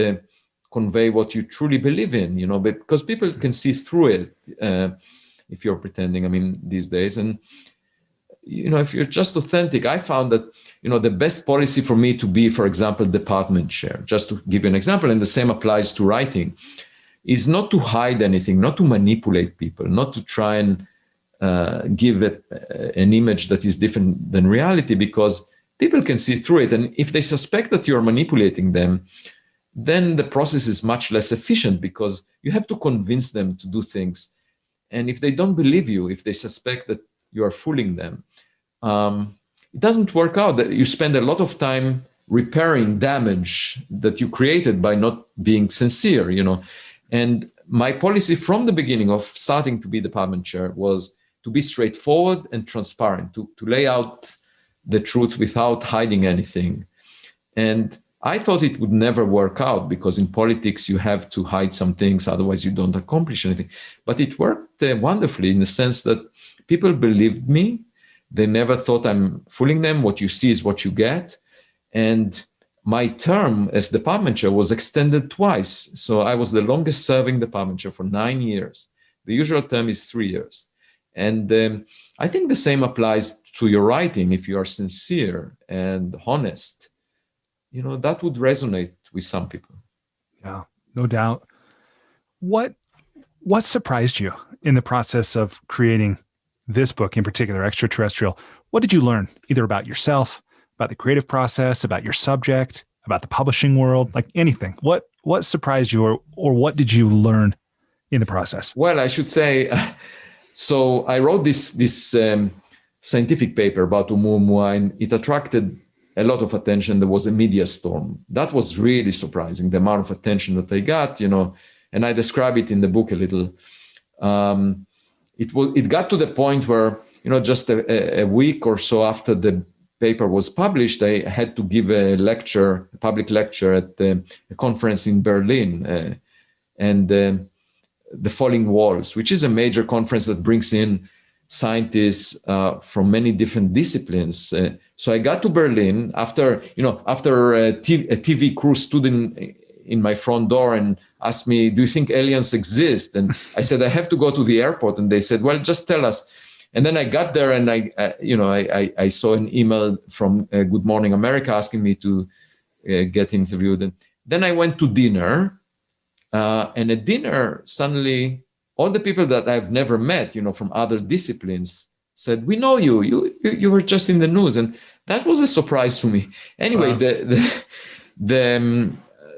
A: convey what you truly believe in, because people can see through it if you're pretending, I mean, these days. And if you're just authentic, I found that, the best policy for me to be, for example, department chair, just to give you an example, and the same applies to writing, is not to hide anything, not to manipulate people, not to try and give an image that is different than reality, because people can see through it. And if they suspect that you're manipulating them, then the process is much less efficient, because you have to convince them to do things. And if they don't believe you, if they suspect that you are fooling them, it doesn't work out. That you spend a lot of time repairing damage that you created by not being sincere, And my policy from the beginning of starting to be department chair was to be straightforward and transparent, to lay out the truth without hiding anything. And I thought it would never work out, because in politics you have to hide some things, otherwise you don't accomplish anything. But it worked wonderfully, in the sense that people believed me. They never thought I'm fooling them. What you see is what you get. And my term as department chair was extended twice. So I was the longest serving department chair for 9 years. The usual term is 3 years. And I think the same applies to your writing. If you are sincere and honest, that would resonate with some people.
B: Yeah, no doubt. What surprised you in the process of creating this book in particular, Extraterrestrial? What did you learn, either about yourself, about the creative process, about your subject, about the publishing world, like anything? What surprised you, or what did you learn in the process?
A: Well, I should say, so I wrote this scientific paper about Oumuamua, and it attracted a lot of attention. There was a media storm. That was really surprising, the amount of attention that I got, and I describe it in the book a little. It got to the point where, just a week or so after the paper was published, I had to give a public lecture at a conference in Berlin, and the Falling Walls, which is a major conference that brings in scientists from many different disciplines. So I got to Berlin after a TV crew stood in my front door and asked me, "Do you think aliens exist?" And I said, "I have to go to the airport." And they said, "Well, just tell us." And then I got there, and I saw an email from Good Morning America asking me to get interviewed. And then I went to dinner, and at dinner, suddenly all the people that I've never met, from other disciplines, said, "We know you. You were just in the news." And that was a surprise to me. Anyway, wow. The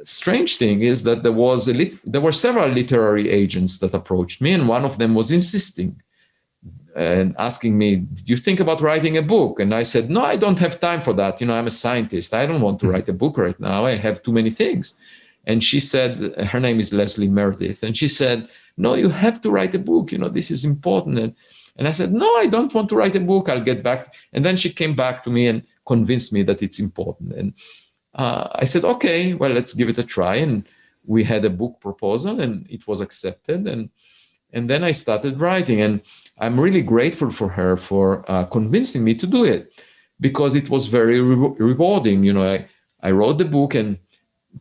A: strange thing is that there were several literary agents that approached me, and one of them was insisting and asking me, "Do you think about writing a book?" And I said, "No, I don't have time for that. I'm a scientist. I don't want to write a book right now. I have too many things." And she said, her name is Leslie Meredith, and she said, "No, you have to write a book. This is important." And I said, "No, I don't want to write a book. I'll get back." And then she came back to me and convinced me that it's important. And I said, "Okay, well, let's give it a try." And we had a book proposal, and it was accepted. And then I started writing. And I'm really grateful for her for convincing me to do it, because it was very rewarding. I wrote the book, and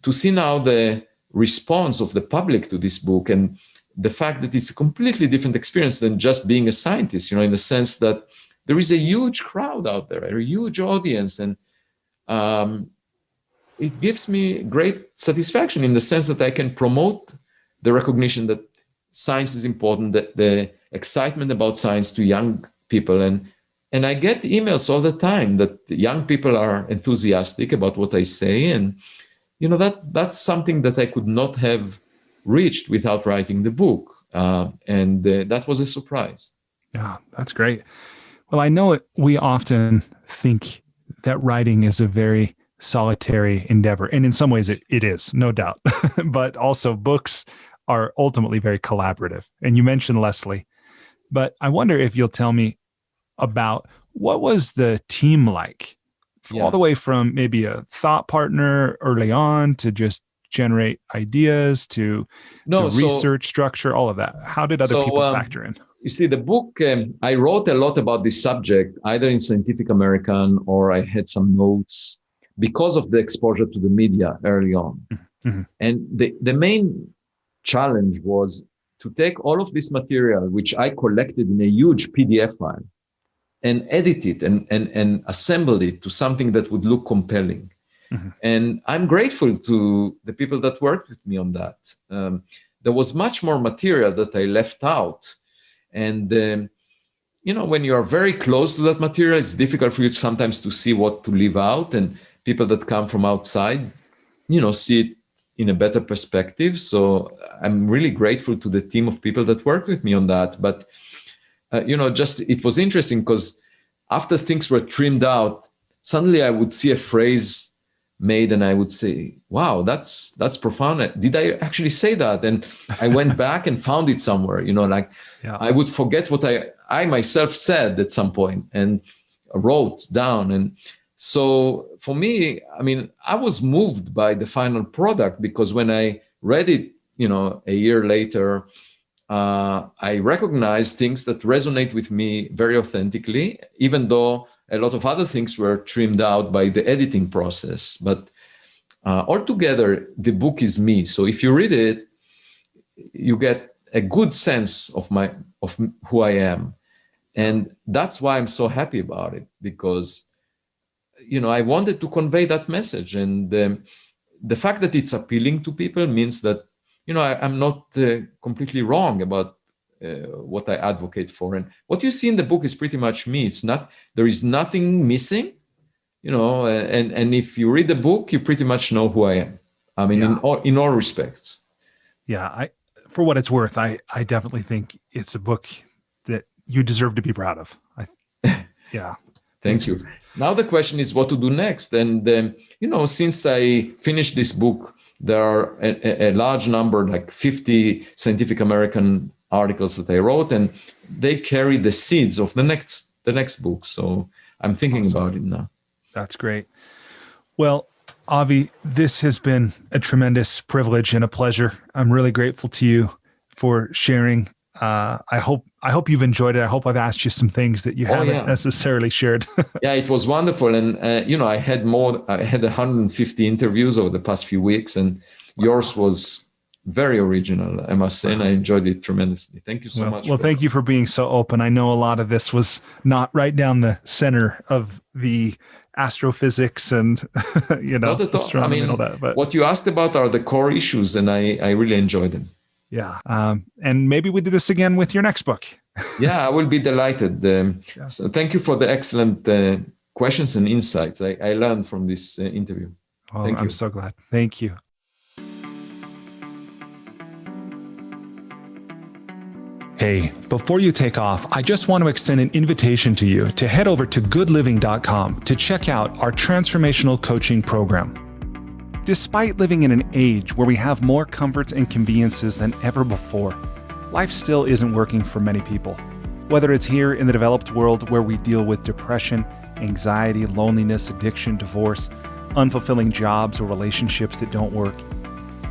A: to see now the response of the public to this book, and the fact that it's a completely different experience than just being a scientist, in the sense that there is a huge crowd out there, a huge audience, and it gives me great satisfaction in the sense that I can promote the recognition that science is important, that the excitement about science to young people. And I get emails all the time that young people are enthusiastic about what I say. And, that's something that I could not have reached without writing the book. And that was a surprise.
B: Yeah, that's great. Well, I know we often think that writing is a very solitary endeavor. And in some ways it is, no doubt. But also books are ultimately very collaborative. And you mentioned Leslie, but I wonder if you'll tell me about what was the team like, all the way from maybe a thought partner early on to just generate ideas to the research structure, all of that. How did other people factor in?
A: You see, the book, I wrote a lot about this subject, either in Scientific American or I had some notes because of the exposure to the media early on. Mm-hmm. And the main challenge was to take all of this material, which I collected in a huge PDF file, and edit it and assemble it to something that would look compelling. Mm-hmm. And I'm grateful to the people that worked with me on that. There was much more material that I left out. And, when you are very close to that material, it's difficult for you sometimes to see what to leave out. And people that come from outside, see it in a better perspective. So I'm really grateful to the team of people that worked with me on that. But, it was interesting because after things were trimmed out, suddenly I would see a phrase made and I would say, wow, that's profound. Did I actually say that? And I went back and found it somewhere, I would forget what I myself said at some point and wrote down. And so for me, I was moved by the final product because when I read it, a year later, I recognized things that resonate with me very authentically, even though a lot of other things were trimmed out by the editing process. But altogether, the book is me. So if you read it, you get a good sense of who I am. And that's why I'm so happy about it, because, I wanted to convey that message. And the fact that it's appealing to people means that, I'm not completely wrong about what I advocate for. And what you see in the book is pretty much me. There is nothing missing, and if you read the book, you pretty much know who I am. In all respects.
B: Yeah. For what it's worth, I definitely think it's a book that you deserve to be proud of. Yeah.
A: Thank you. Now the question is what to do next. And, since I finished this book, there are a large number, like 50 Scientific American articles that I wrote, and they carry the seeds of the next book. So I'm thinking about it now.
B: That's great. Well, Avi, this has been a tremendous privilege and a pleasure. I'm really grateful to you for sharing. I hope you've enjoyed it. I hope I've asked you some things that you haven't necessarily shared.
A: Yeah, it was wonderful. And, I had 150 interviews over the past few weeks, and yours was very original, I must say, and I enjoyed it tremendously. Thank you so much.
B: Well, thank you for being so open. I know a lot of this was not right down the center of the astrophysics and, astronomy and all that. But
A: what you asked about are the core issues, and I really enjoyed them.
B: Yeah. And maybe we do this again with your next book.
A: Yeah, I will be delighted. So thank you for the excellent questions and insights. I learned from this interview.
B: Oh, I'm so glad. Thank you. Hey, before you take off, I just want to extend an invitation to you to head over to goodliving.com to check out our transformational coaching program. Despite living in an age where we have more comforts and conveniences than ever before, life still isn't working for many people. Whether it's here in the developed world where we deal with depression, anxiety, loneliness, addiction, divorce, unfulfilling jobs or relationships that don't work,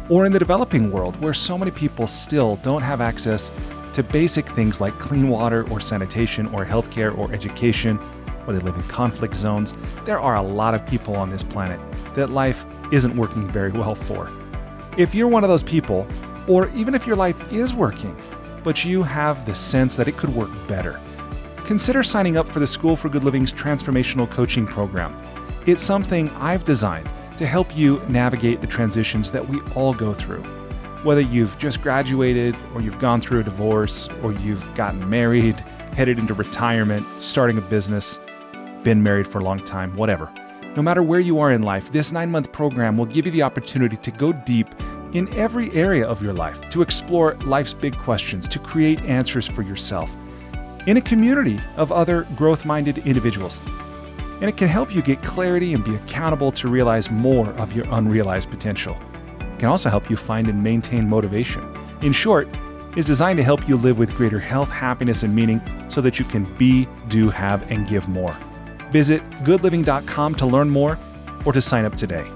B: or in the developing world where so many people still don't have access to basic things like clean water or sanitation or healthcare or education, or they live in conflict zones. There are a lot of people on this planet that life isn't working very well for. If you're one of those people, or even if your life is working, but you have the sense that it could work better, consider signing up for the School for Good Living's Transformational Coaching Program. It's something I've designed to help you navigate the transitions that we all go through. Whether you've just graduated, or you've gone through a divorce, or you've gotten married, headed into retirement, starting a business, been married for a long time, whatever. No matter where you are in life, this 9-month program will give you the opportunity to go deep in every area of your life, to explore life's big questions, to create answers for yourself in a community of other growth-minded individuals. And it can help you get clarity and be accountable to realize more of your unrealized potential. It can also help you find and maintain motivation. In short, it's designed to help you live with greater health, happiness, and meaning so that you can be, do, have, and give more. Visit goodliving.com to learn more or to sign up today.